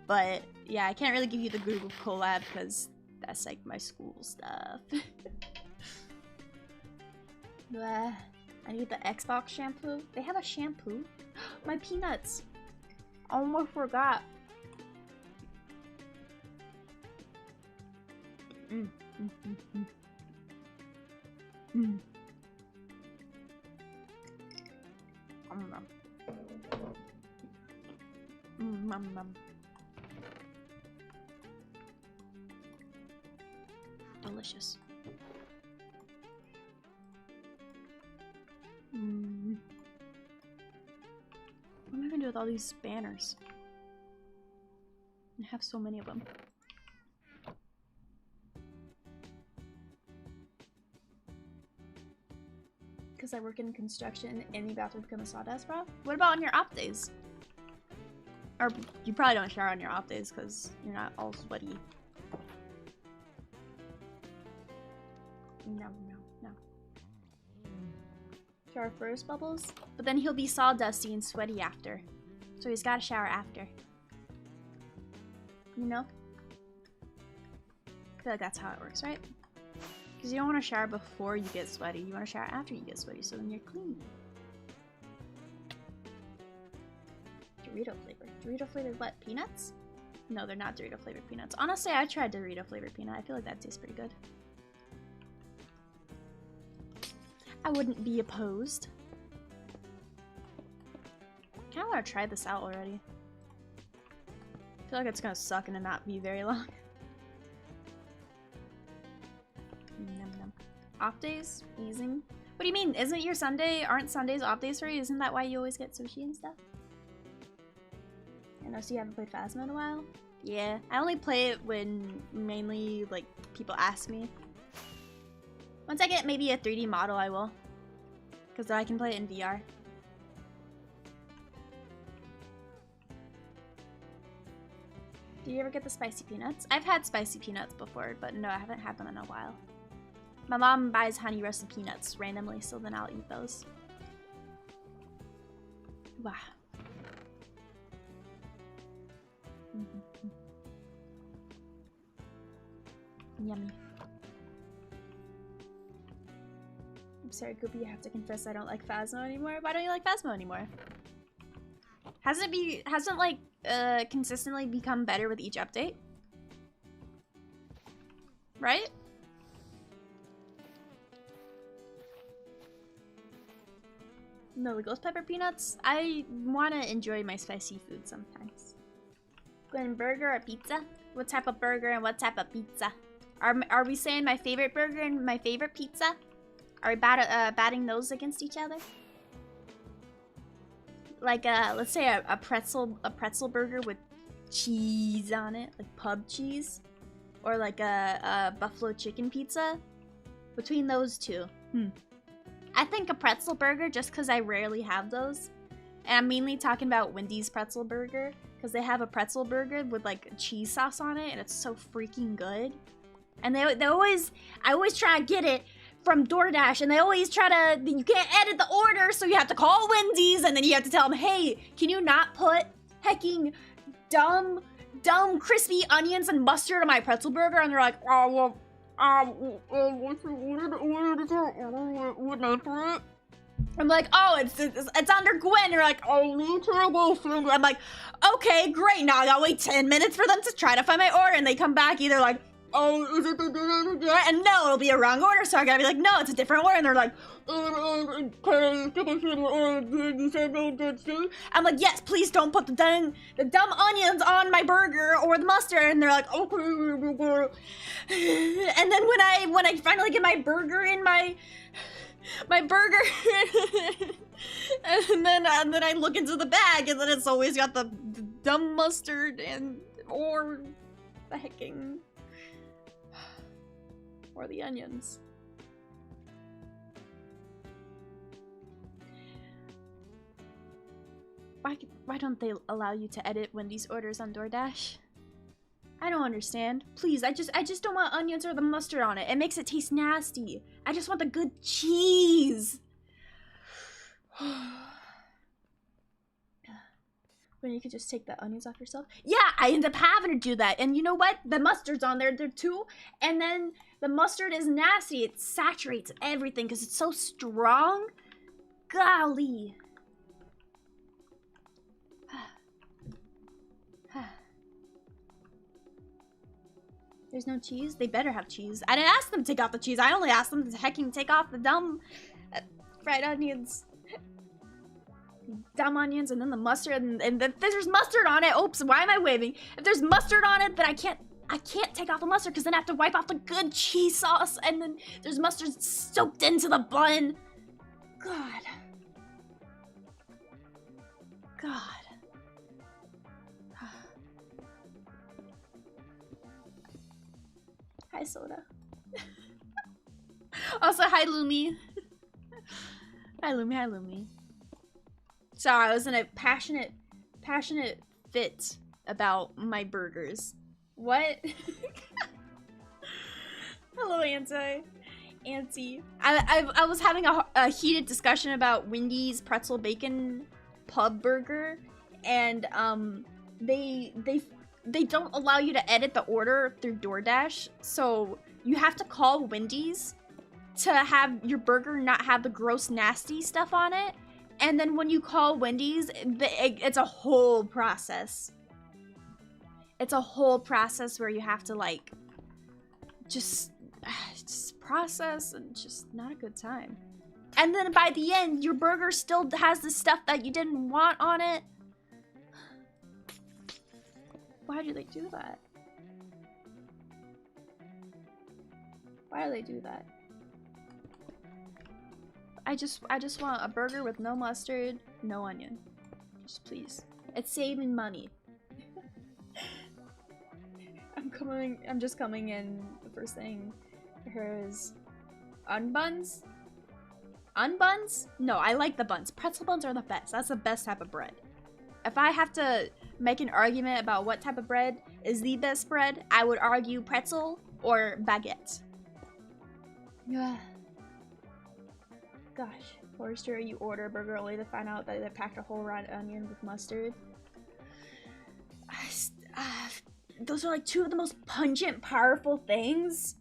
But yeah, I can't really give you the Google Colab because that's like my school stuff. I need the Xbox shampoo. They have a shampoo? My peanuts. I almost forgot. Delicious. What am I gonna do with all these banners? I have so many of them. because I work in construction and you about to become a sawdust bro? What about on your off days? Or you probably don't shower on your off days because you're not all sweaty. No. Shower first, Bubbles? But then he'll be sawdusty and sweaty after. So he's gotta shower after. You know? I feel like that's how it works, right? Because you don't want to shower before you get sweaty. You want to shower after you get sweaty, so then you're clean. Dorito flavor. Dorito flavored what? Peanuts? No, they're not Dorito flavored peanuts. Honestly, I tried Dorito flavored peanut. I feel like that tastes pretty good. I wouldn't be opposed. I kind of want to try this out already. I feel like it's gonna suck and not be very long. Num num. Off days? Easing? What do you mean? Isn't your Sunday? Aren't Sundays off days for you? Isn't that why you always get sushi and stuff? I know, so you haven't played Phasma in a while? Yeah, I only play it when mainly like people ask me. Once I get maybe a 3D model, I will. Because then I can play it in VR. Do you ever get the spicy peanuts? I've had spicy peanuts before, but no, I haven't had them in a while. My mom buys honey roasted peanuts randomly, so then I'll eat those. Wow. Yummy. I'm sorry, Goopy, I have to confess I don't like Phasmo anymore. Why don't you like Phasmo anymore? Hasn't like consistently become better with each update? Right? No, the ghost pepper peanuts? I want to enjoy my spicy food sometimes. Gwen, burger or pizza? What type of burger and what type of pizza? Are we saying my favorite burger and my favorite pizza? Are we batting those against each other? Like let's say a pretzel burger with cheese on it, like pub cheese, or like a buffalo chicken pizza. Between those two, I think a pretzel burger, just because I rarely have those, and I'm mainly talking about Wendy's pretzel burger, because they have a pretzel burger with like cheese sauce on it, and it's so freaking good. And I always try to get it from DoorDash, and they always try to, you can't edit the order, so you have to call Wendy's, and then you have to tell them, hey, can you not put hecking dumb crispy onions and mustard on my pretzel burger? And they're like, oh, well, what's the order for it? I'm like, oh, it's under Gwen. They're like, oh, terrible. I'm like, okay, great. Now I gotta wait 10 minutes for them to try to find my order, and they come back either like, oh, is it the and no, it'll be a wrong order, so I gotta be like, no, it's a different order, and they're like, I'm like, yes, please don't put the dumb onions on my burger or the mustard, and they're like, okay. And then when I finally get my burger in my burger, and then I look into the bag, and then it's always got the dumb mustard or the hecking. Or the onions. Why don't they allow you to edit Wendy's orders on DoorDash? I don't understand. Please, I just don't want onions or the mustard on it. It makes it taste nasty. I just want the good cheese. When you could just take the onions off yourself. Yeah, I end up having to do that. And you know what? The mustard's on there too. And then the mustard is nasty. It saturates everything because it's so strong. Golly. There's no cheese? They better have cheese. I didn't ask them to take off the cheese. I only asked them to hecking take off the dumb fried onions. Dumb onions, and then the mustard, and if there's mustard on it, oops, why am I waving? If there's mustard on it, then I can't take off the mustard, because then I have to wipe off the good cheese sauce, and then there's mustard soaked into the bun. God. Hi, Soda. Also, hi, Lumi. Hi, Lumi. Hi, Lumi. Sorry, I was in a passionate fit about my burgers. What? Hello, Auntie. I was having a heated discussion about Wendy's pretzel bacon pub burger, and they don't allow you to edit the order through DoorDash, so you have to call Wendy's to have your burger not have the gross nasty stuff on it. And then when you call Wendy's, it's a whole process. It's a whole process where you have to like just process, and just not a good time. And then by the end, your burger still has the stuff that you didn't want on it. Why do they do that? Why do they do that? I just want a burger with no mustard, no onion. Just please. It's saving money. I'm just coming in. The first thing I heard is unbuns. Unbuns? No, I like the buns. Pretzel buns are the best. That's the best type of bread. If I have to make an argument about what type of bread is the best bread, I would argue pretzel or baguette. Yeah. Gosh, Forrester, you order a burger only to find out that they packed a whole raw onion with mustard. Those are like two of the most pungent, powerful things.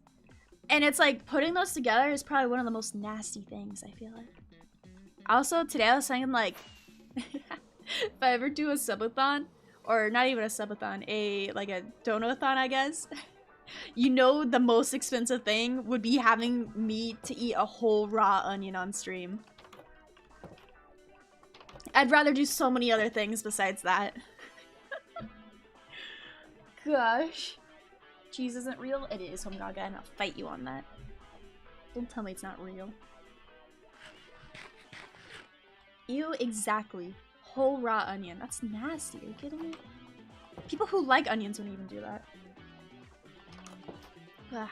And it's like, putting those together is probably one of the most nasty things, I feel like. Also, today I was thinking like, if I ever do a subathon, or not even a subathon, like a donathon, I guess. You know, the most expensive thing would be having me to eat a whole raw onion on stream. I'd rather do so many other things besides that. Gosh. Cheese isn't real? It is, Homegaga, and I'll fight you on that. Don't tell me it's not real. Ew, exactly. Whole raw onion. That's nasty. Are you kidding me? People who like onions wouldn't even do that. Ugh.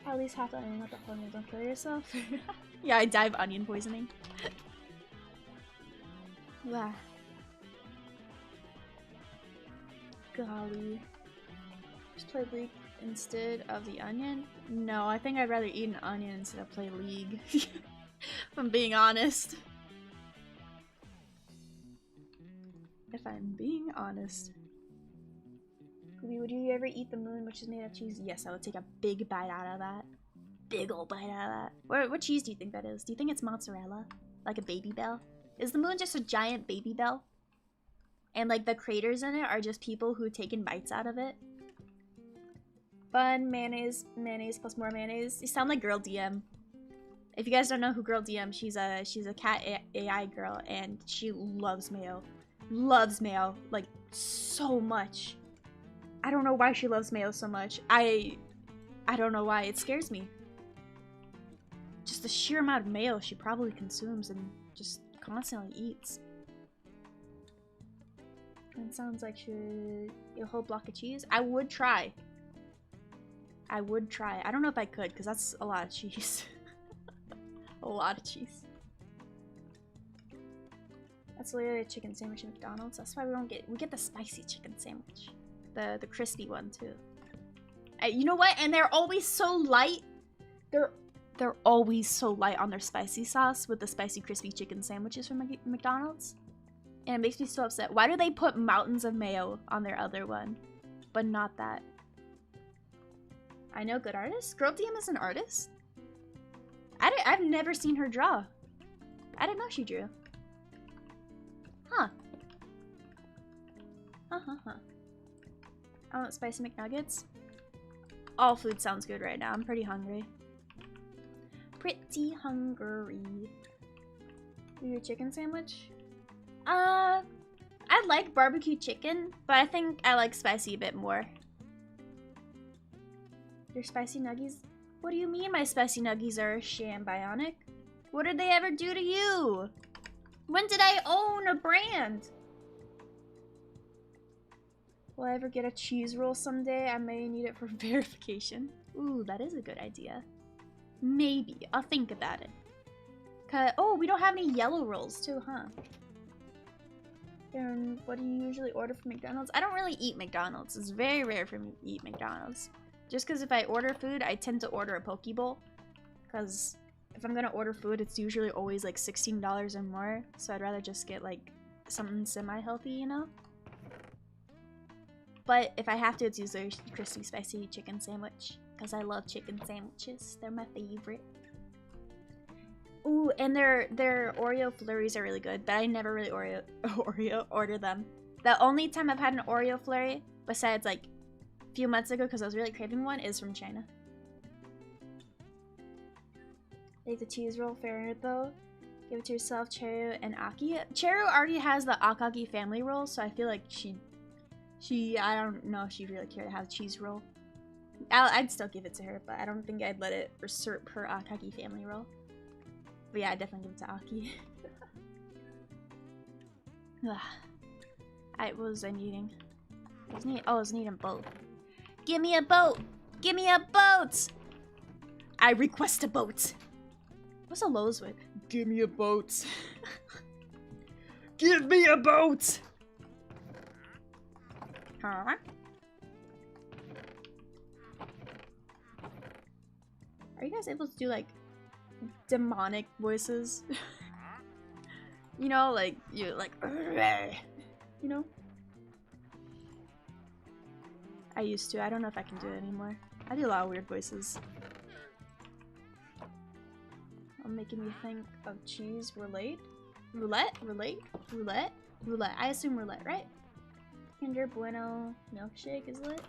At least half the onion, not the whole onion. Don't kill yourself. Yeah, I die of onion poisoning. Ugh. Golly. Just play League instead of the onion? No, I think I'd rather eat an onion instead of play League. If I'm being honest. If I'm being honest. Would you ever eat the moon, which is made of cheese? Yes, I would take a big bite out of that. Big ol' bite out of that. What cheese do you think that is? Do you think it's mozzarella? Like a Baby Bell? Is the moon just a giant Baby Bell? And like the craters in it are just people who taken bites out of it? Bun, mayonnaise, mayonnaise plus more mayonnaise. You sound like Girl DM. If you guys don't know who Girl DM, she's a cat AI girl, and she loves mayo. Loves mayo, like, so much. I don't know why she loves mayo so much. I don't know why. It scares me. Just the sheer amount of mayo she probably consumes and just constantly eats. It sounds like she would eat a whole block of cheese. I would try. I would try. I don't know if I could, because that's a lot of cheese. A lot of cheese. That's literally a chicken sandwich at McDonald's. That's why we get the spicy chicken sandwich. The crispy one too. You know what? And they're always so light. They're always so light on their spicy sauce with the spicy crispy chicken sandwiches from McDonald's. And it makes me so upset. Why do they put mountains of mayo on their other one, but not that? I know, good artist. Girl DM is an artist. I've never seen her draw. I didn't know she drew. Huh. Huh. I want spicy McNuggets. All food sounds good right now. I'm pretty hungry. Pretty hungry. Your chicken sandwich? I like barbecue chicken, but I think I like spicy a bit more. Your spicy nuggies? What do you mean my spicy nuggies are shambionic? What did they ever do to you? When did I own a brand? Will I ever get a cheese roll someday? I may need it for verification. Ooh, that is a good idea. Maybe. I'll think about it. Oh, we don't have any yellow rolls too, huh? And what do you usually order from McDonald's? I don't really eat McDonald's. It's very rare for me to eat McDonald's. Just because if I order food, I tend to order a poke bowl. Because if I'm gonna order food, it's usually always like $16 or more. So I'd rather just get like something semi-healthy, you know? But if I have to, it's usually a crispy spicy chicken sandwich. Because I love chicken sandwiches. They're my favorite. Ooh, and their Oreo flurries are really good, but I never really order them. The only time I've had an Oreo flurry, besides like a few months ago because I was really craving one, is from China. Take the cheese roll, fair though. Give it to yourself, Cheru and Aki. Cheru already has the Akagi family roll, so I feel like I don't know if she'd really care to have a cheese roll. I'd still give it to her, but I don't think I'd let it usurp her Akagi family roll. But yeah, I'd definitely give it to Aki. What was I needing? I was needing boat. Give me a boat! Give me a boat! I request a boat! What's a Lowe's with? Give me a boat! Give me a boat! Huh? Are you guys able to do like demonic voices? You know, like you like you know? I used to. I don't know if I can do it anymore. I do a lot of weird voices. I'm making me think of cheese roulette. Roulette? I assume roulette, right? Kinder Bueno milkshake is lit?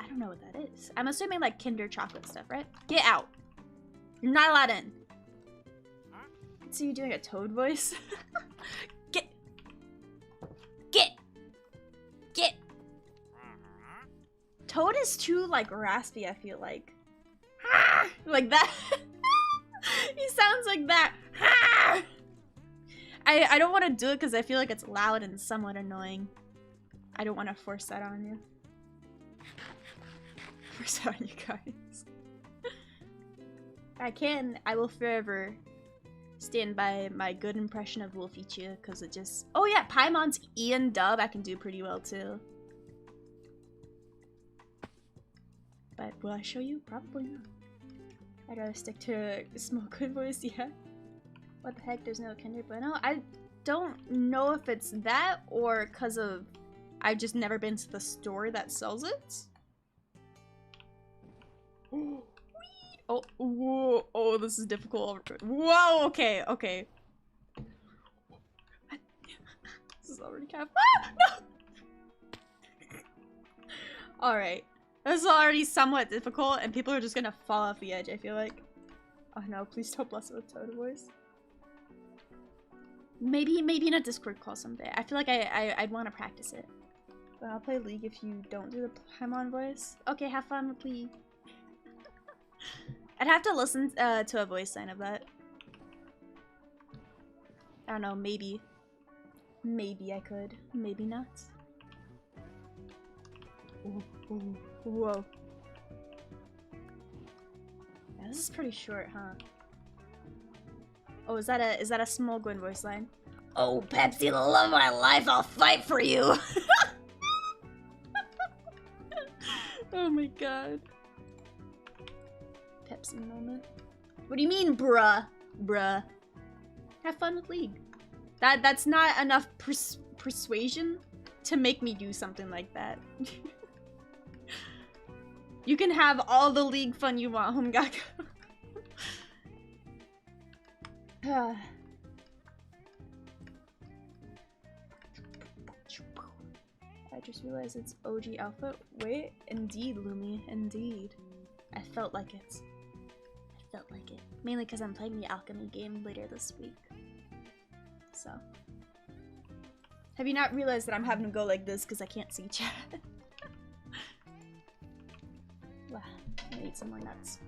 I don't know what that is. I'm assuming like Kinder chocolate stuff, right? Get out! You're not allowed in. See you doing a Toad voice? Get! Toad is too like raspy, I feel like. Like that. He sounds like that. I don't want to do it because I feel like it's loud and somewhat annoying. I don't want to force that on you. Force that on you guys. I will forever stand by my good impression of Wolfie because it just... Oh yeah, Paimon's ENvtuber I can do pretty well too. But will I show you? Probably not. I'd rather stick to a small good voice, yeah. What the heck, there's no Kinder Bueno? I don't know if it's that or because of... I've just never been to the store that sells it. Oh, whoa, oh, this is difficult. Whoa, okay. This is already kind of... Ah, no! Alright. This is already somewhat difficult, and people are just gonna fall off the edge, I feel like. Oh no, please don't bless it with Toad voice. Maybe in a Discord call someday. I feel like I'd want to practice it. But I'll play League if you don't do the Paimon voice. Okay, have fun with League. I'd have to listen to a voice line of that. I don't know, maybe. Maybe I could. Maybe not. Ooh, whoa. Yeah, this is pretty short, huh? Oh, is that a small Gwen voice line? Oh, Pepsi, the love of my life, I'll fight for you! Oh my god. Pepsi moment. What do you mean, bruh? Bruh. Have fun with League. That's not enough persuasion to make me do something like that. You can have all the League fun you want, Homegaka. I just realized it's OG Alpha. Wait, indeed, Lumi, indeed. I felt like it. Mainly because I'm playing the alchemy game later this week. So. Have you not realized that I'm having to go like this because I can't see chat? Wow, I'm gonna eat some more nuts.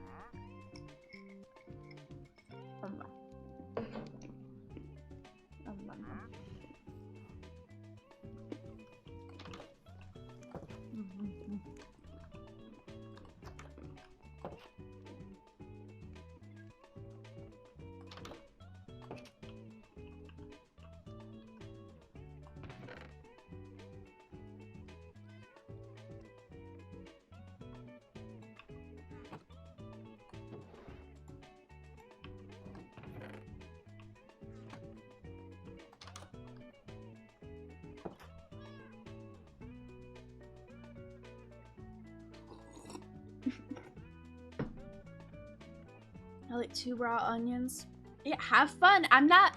I like 2 raw onions. Yeah, have fun. I'm not.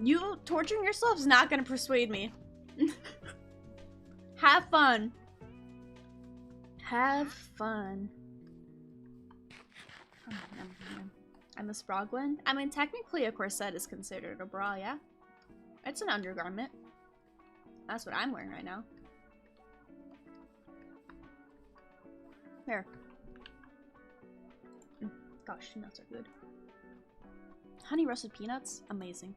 You torturing yourself is not gonna persuade me. Have fun. Have fun. I'm a bra, Gwen. I mean, technically a corset is considered a bra, yeah? It's an undergarment. That's what I'm wearing right now. Here. Gosh, nuts are good. Honey roasted peanuts? Amazing.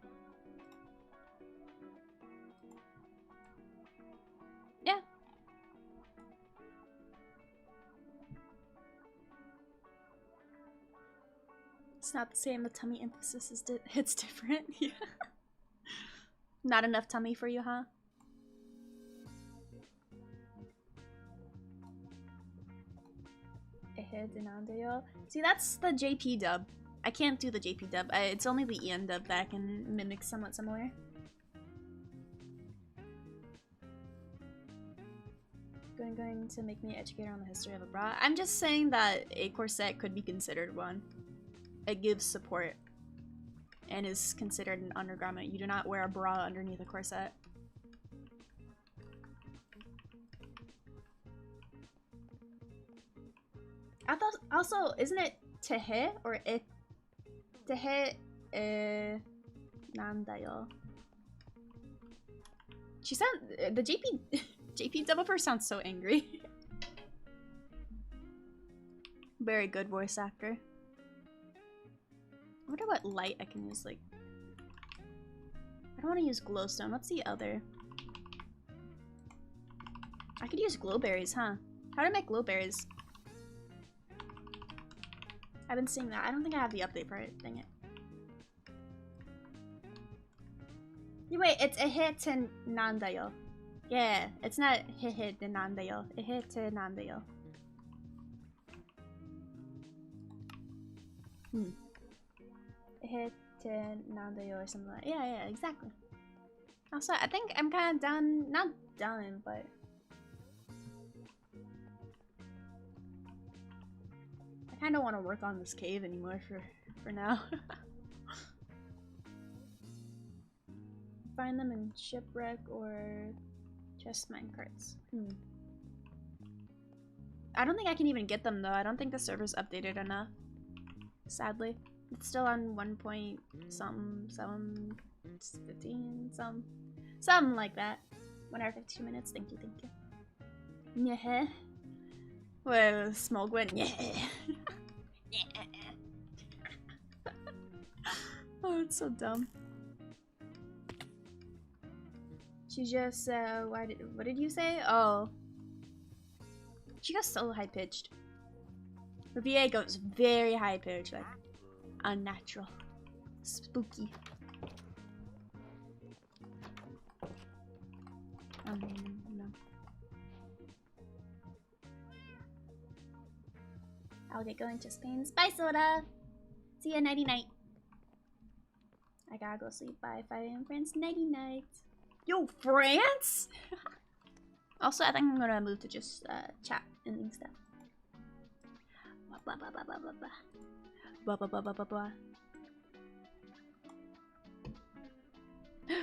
Yeah. It's not the same. The tummy emphasis is it's different. Yeah. Not enough tummy for you, huh? See, that's the JP dub. I can't do the JP dub. It's only the EN dub that I can mimic somewhat similar. Going to make me an educator on the history of a bra. I'm just saying that a corset could be considered one. It gives support and is considered an undergarment. You do not wear a bra underneath a corset. I thought also, isn't it tehe or it? Tehe nandayo. She sound the JP developer sounds so angry. Very good voice actor. I wonder what light I can use. Like, I don't want to use glowstone. What's the other? I could use glowberries, huh? How to make glowberries? I've been seeing that. I don't think I have the update for it. Dang it. Wait, it's ehete nandayo. Yeah, it's not ehete nandayo. Ehete nandayo. Ehete nandayo or something like that. Yeah, exactly. Also, I think I'm kind of done. Not done, but I kind of want to work on this cave anymore for now. Find them in shipwreck or just minecarts. I don't think I can even get them though. I don't think the server's updated enough. Sadly, it's still on 1.15, something like that. 1 hour 52 minutes. Thank you. Yeah. Well, small Gwen. Yeah. Oh, it's so dumb. She just, what did you say? Oh. She got so high-pitched. Her VA goes very high-pitched, like, unnatural. Spooky. No. I'll get going to Spain. Bye, soda! See ya, nighty-night. I gotta go sleep by 5 AM, friends. Nighty-night. Yo, France? Also, I think I'm gonna move to just chat and stuff. Blah, blah, blah, blah, blah, blah. Blah, blah, blah, blah, blah, blah. There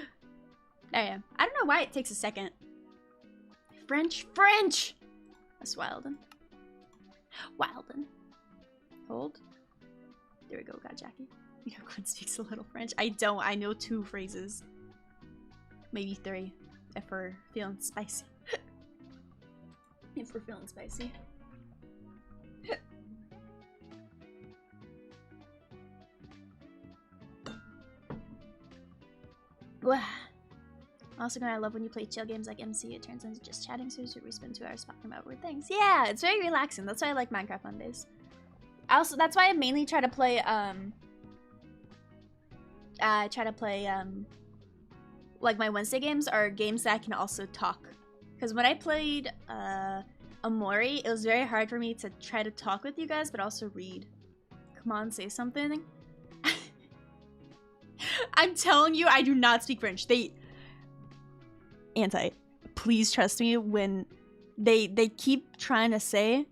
I am. I don't know why it takes a second. French! That's Wilden. Hold. There we go, got Jackie. You know, Gwen speaks a little French. I don't. I know 2 phrases. Maybe 3, if we're feeling spicy. If we're feeling spicy. Also, I love when you play chill games like MC. It turns into just chatting, so we spend 2 hours talking about weird things. Yeah, it's very relaxing. That's why I like Minecraft Mondays. Also, that's why I mainly try to play, like my Wednesday games are games that I can also talk. Because when I played Amori, it was very hard for me to try to talk with you guys, but also read. Come on, say something. I'm telling you, I do not speak French. Please trust me when they keep trying to say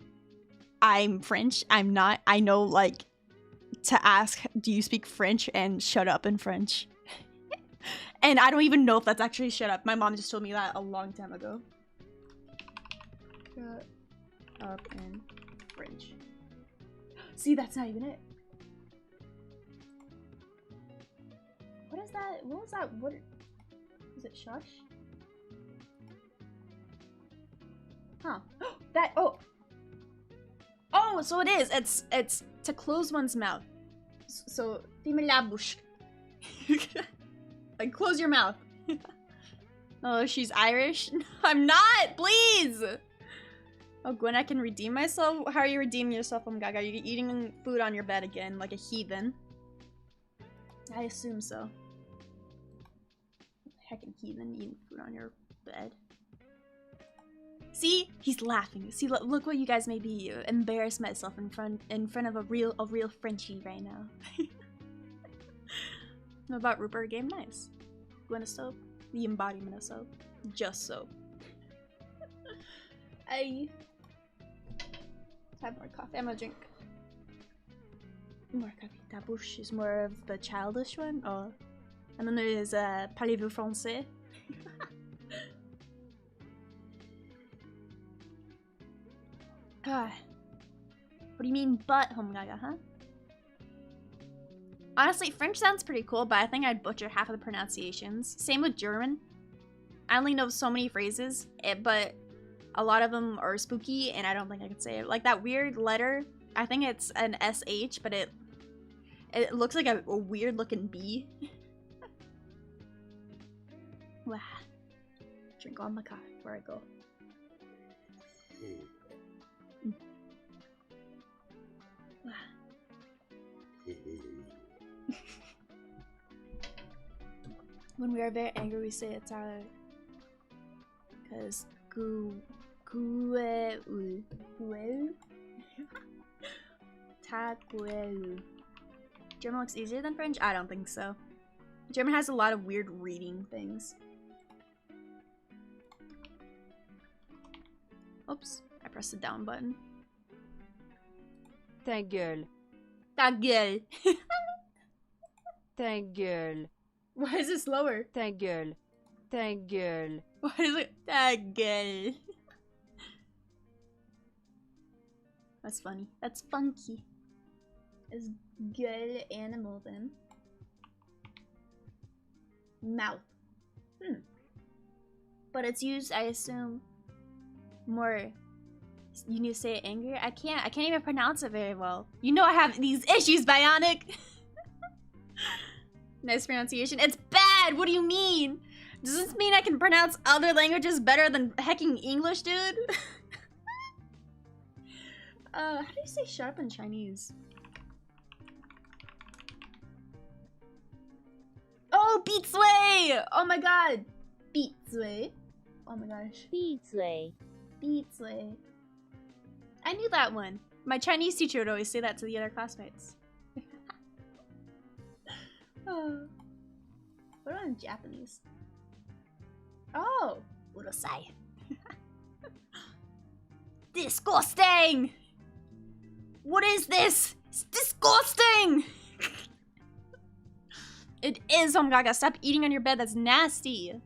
I'm French. I'm not. I know, like, to ask, do you speak French, and shut up in French. And I don't even know if that's actually shut up. My mom just told me that a long time ago. Shut up in French. See, that's not even it. What is that? What was that? What is it? Shush? Huh. That, oh. Oh, so it is. It's to close one's mouth. So, ferme la bouche. Like, close your mouth. Oh, she's Irish? I'm not! Please! Oh, Gwen, I can redeem myself? How are you redeeming yourself, Gaga? Are you eating food on your bed again, like a heathen? I assume so. Heckin' heathen eating food on your bed. See? He's laughing. See, look what you guys made me embarrass myself in front of a real Frenchie right now. What about Rupert game? Nice. Gwen is soap. The embodiment of soap. Just soap. I have more coffee. I'm gonna drink more coffee. Ta bouche is more of the childish one. Oh. And then there is Parlez-vous français? God. What do you mean butt, Gaga, huh? Honestly, French sounds pretty cool, but I think I'd butcher half of the pronunciations. Same with German. I only know so many phrases, but a lot of them are spooky, and I don't think I could say it. Like that weird letter, I think it's an SH, but it looks like a weird looking B. Wow. Drink all my coffee before I go. Wow. When we are very angry, we say it's our... Because German looks easier than French? I don't think so. German has a lot of weird reading things. Oops, I pressed the down button. Ta gueule. Ta gueule. Ta gueule. Why is it slower? Ta gueule. Ta gueule. Why is it ta gueule? That's funny. That's funky. Is gueule animal then? Mouth. But it's used, I assume, more. You need to say it angry? I can't even pronounce it very well. You know I have these issues, Bionic! Nice pronunciation. It's bad! What do you mean? Does this mean I can pronounce other languages better than hecking English, dude? How do you say sharp in Chinese? Oh, beat sway! Oh my god! Beat sway. Oh my gosh. Beat sway. Beat sway. I knew that one. My Chinese teacher would always say that to the other classmates. Oh. What about in Japanese? Oh! Urosai. Disgusting! What is this? It's disgusting! It is, Gaga. Stop eating on your bed. That's nasty.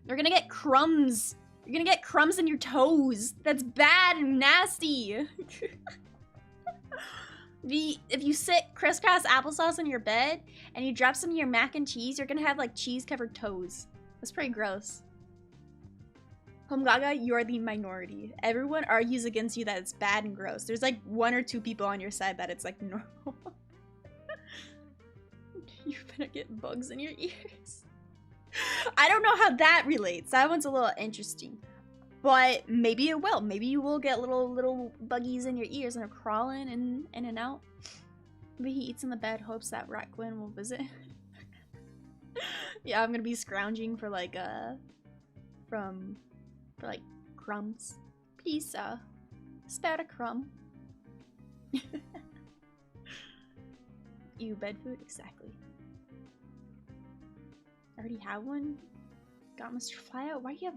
You're gonna get crumbs. You're gonna get crumbs in your toes. That's bad and nasty. If you sit crisscross applesauce on your bed and you drop some of your mac and cheese, you're gonna have like cheese covered toes. That's pretty gross. Gaga, you are the minority. Everyone argues against you that it's bad and gross. There's like 1 or 2 people on your side that it's like normal. You're gonna get bugs in your ears. I don't know how that relates. That one's a little interesting. But maybe it will. Maybe you will get little buggies in your ears and are crawling in and out. Maybe he eats in the bed, hopes that Rat Gwen will visit. Yeah, I'm gonna be scrounging for like for like crumbs. Pizza. Spare a crumb. Ew, bed food? Exactly. I already have one. Got Mr. Flyout? Why do you have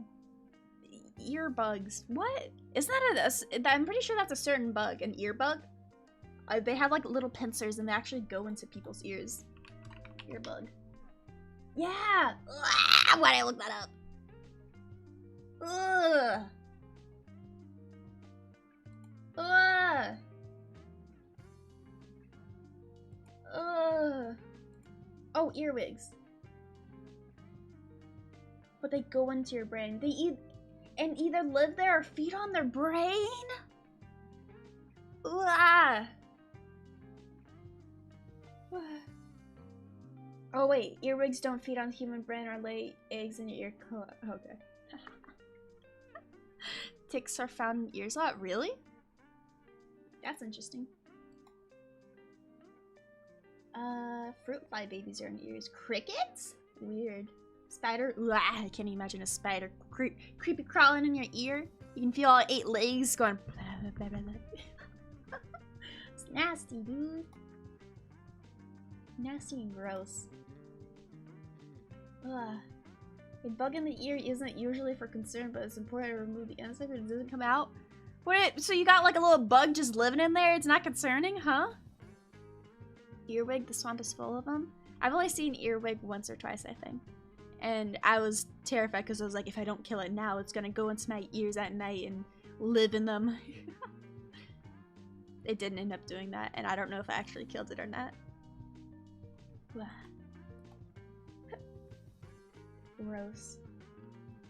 ear bugs. What? Isn't that I'm pretty sure that's a certain bug, an ear bug. They have like little pincers and they actually go into people's ears. Ear bug. Yeah! Ugh, why'd I look that up? Ugh. Ugh. Ugh. Oh, earwigs. But they go into your brain. They either live there or feed on their brain? Ugh. Oh wait, earwigs don't feed on human brain or lay eggs in your ear. Okay. Ticks are found in ears a lot. Really? That's interesting. Fruit fly babies are in ears. Crickets? Weird. Spider? Ugh, I can't imagine a spider creepy crawling in your ear. You can feel all 8 legs going. It's nasty, dude. Nasty and gross. Ugh. A bug in the ear isn't usually for concern, but it's important to remove the insect when it doesn't come out. What? So you got like a little bug just living in there? It's not concerning, huh? Earwig, the swamp is full of them. I've only seen earwig once or twice, I think. And I was terrified because I was like, if I don't kill it now, it's gonna go into my ears at night and live in them. It didn't end up doing that, and I don't know if I actually killed it or not. Gross.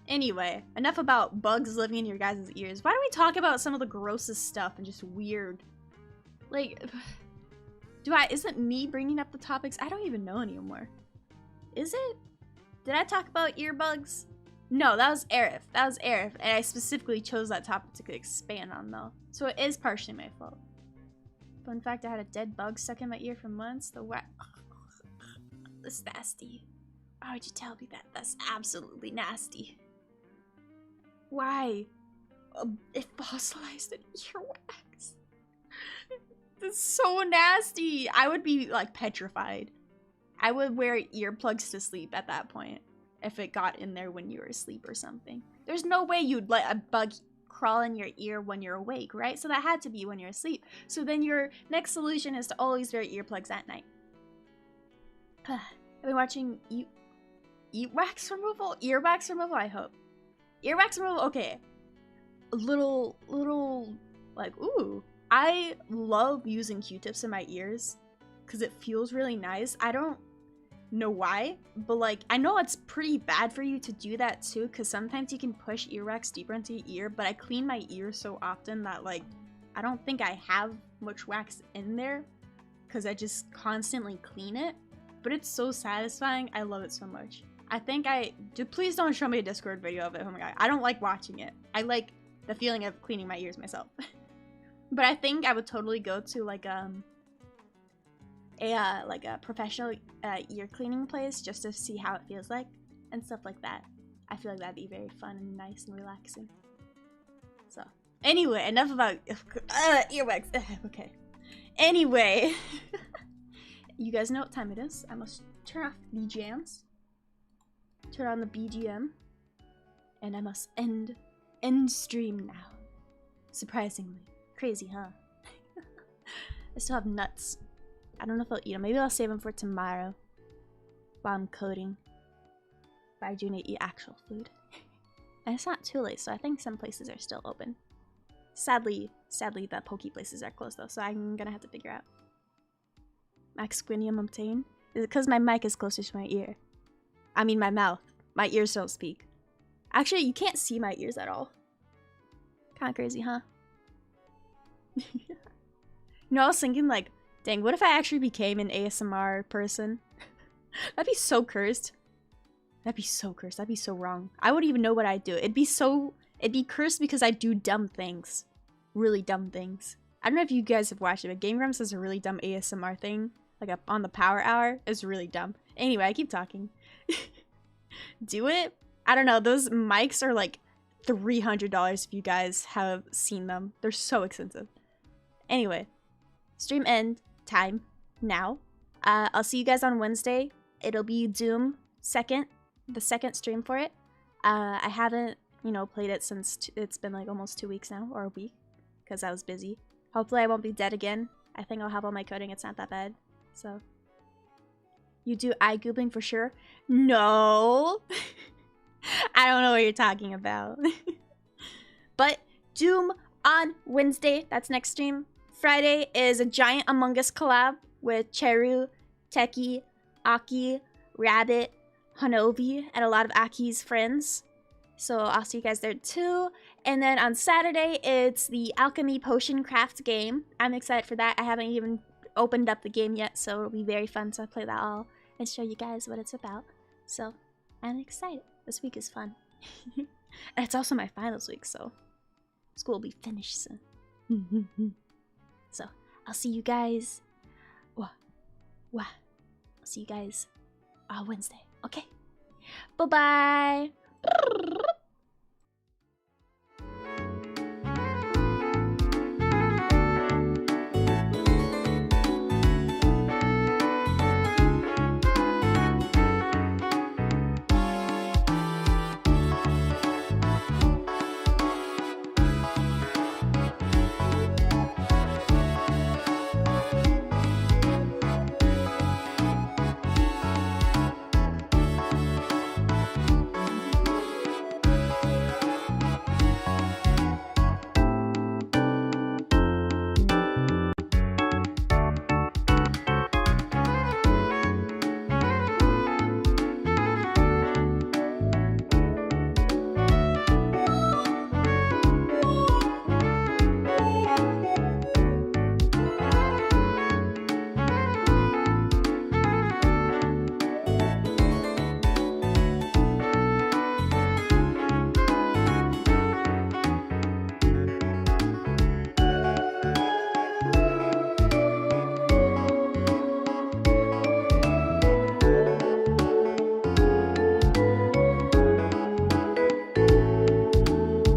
Anyway, enough about bugs living in your guys' ears. Why don't we talk about some of the grossest stuff and just weird? Like, is it me bringing up the topics? I don't even know anymore. Is it? Did I talk about earbugs? No, that was Arif. That was Arif, and I specifically chose that topic to expand on though. So it is partially my fault. Fun fact, I had a dead bug stuck in my ear for months. The wet. That's nasty. Why would you tell me that? That's absolutely nasty. Why? It fossilized an earwax. That's so nasty. I would be like petrified. I would wear earplugs to sleep at that point if it got in there when you were asleep or something. There's no way you'd let a bug crawl in your ear when you're awake, right? So that had to be when you're asleep. So then your next solution is to always wear earplugs at night. I've been watching earwax removal? Earwax removal, I hope. Earwax removal, okay. Little, like, ooh. I love using Q-tips in my ears because it feels really nice. I don't know why, but like, I know it's pretty bad for you to do that too because sometimes you can push earwax deeper into your ear, but I clean my ear so often that like, I don't think I have much wax in there because I just constantly clean it, but it's so satisfying. I love it so much. I think please don't show me a Discord video of it. Oh my god, I don't like watching it. I like the feeling of cleaning my ears myself. But I think I would totally go to like a professional ear cleaning place just to see how it feels like and stuff like that. I feel like that'd be very fun and nice and relaxing. So anyway, enough about earwax. Okay. Anyway, you guys know what time it is. I must turn off the jams, turn on the BGM, and I must end stream now. Surprisingly. Crazy, huh? I still have nuts. I don't know if I'll eat them. Maybe I'll save them for tomorrow while I'm coding. But I do need to eat actual food. And it's not too late, so I think some places are still open. Sadly, the Poke places are closed though, so I'm gonna have to figure out. Max Squinium obtain? Is it because my mic is closer to my ear? I mean my mouth. My ears don't speak. Actually, you can't see my ears at all. Kinda crazy, huh? You know, I was thinking like, dang, what if I actually became an ASMR person? That'd be so cursed. That'd be so cursed. That'd be so wrong. I wouldn't even know what I'd do. It'd be cursed because I do dumb things. Really dumb things. I don't know if you guys have watched it, but Game Grumps does a really dumb ASMR thing. Like on the Power Hour. It's really dumb. Anyway, I keep talking. Do it? I don't know. Those mics are like $300 if you guys have seen them. They're so expensive. Anyway, stream end time now. I'll see you guys on Wednesday. It'll be Doom the second stream for it. I haven't you know, played it since it's been like almost 2 weeks now, or a week, because I was busy. Hopefully I won't be dead again. I think I'll have all my coding. It's not that bad. So, you do eye googling for sure? No. I don't know what you're talking about. But Doom on Wednesday. That's next stream. Friday is a giant Among Us collab with Cheru, Teki, Aki, Rabbit, Hanobi, and a lot of Aki's friends. So I'll see you guys there too. And then on Saturday, it's the Alchemy Potion Craft game. I'm excited for that. I haven't even opened up the game yet, so it'll be very fun to play that all and show you guys what it's about. So I'm excited. This week is fun. And it's also my finals week, so school will be finished soon. So I'll see you guys. I'll see you guys Wednesday. Okay. Bye-bye.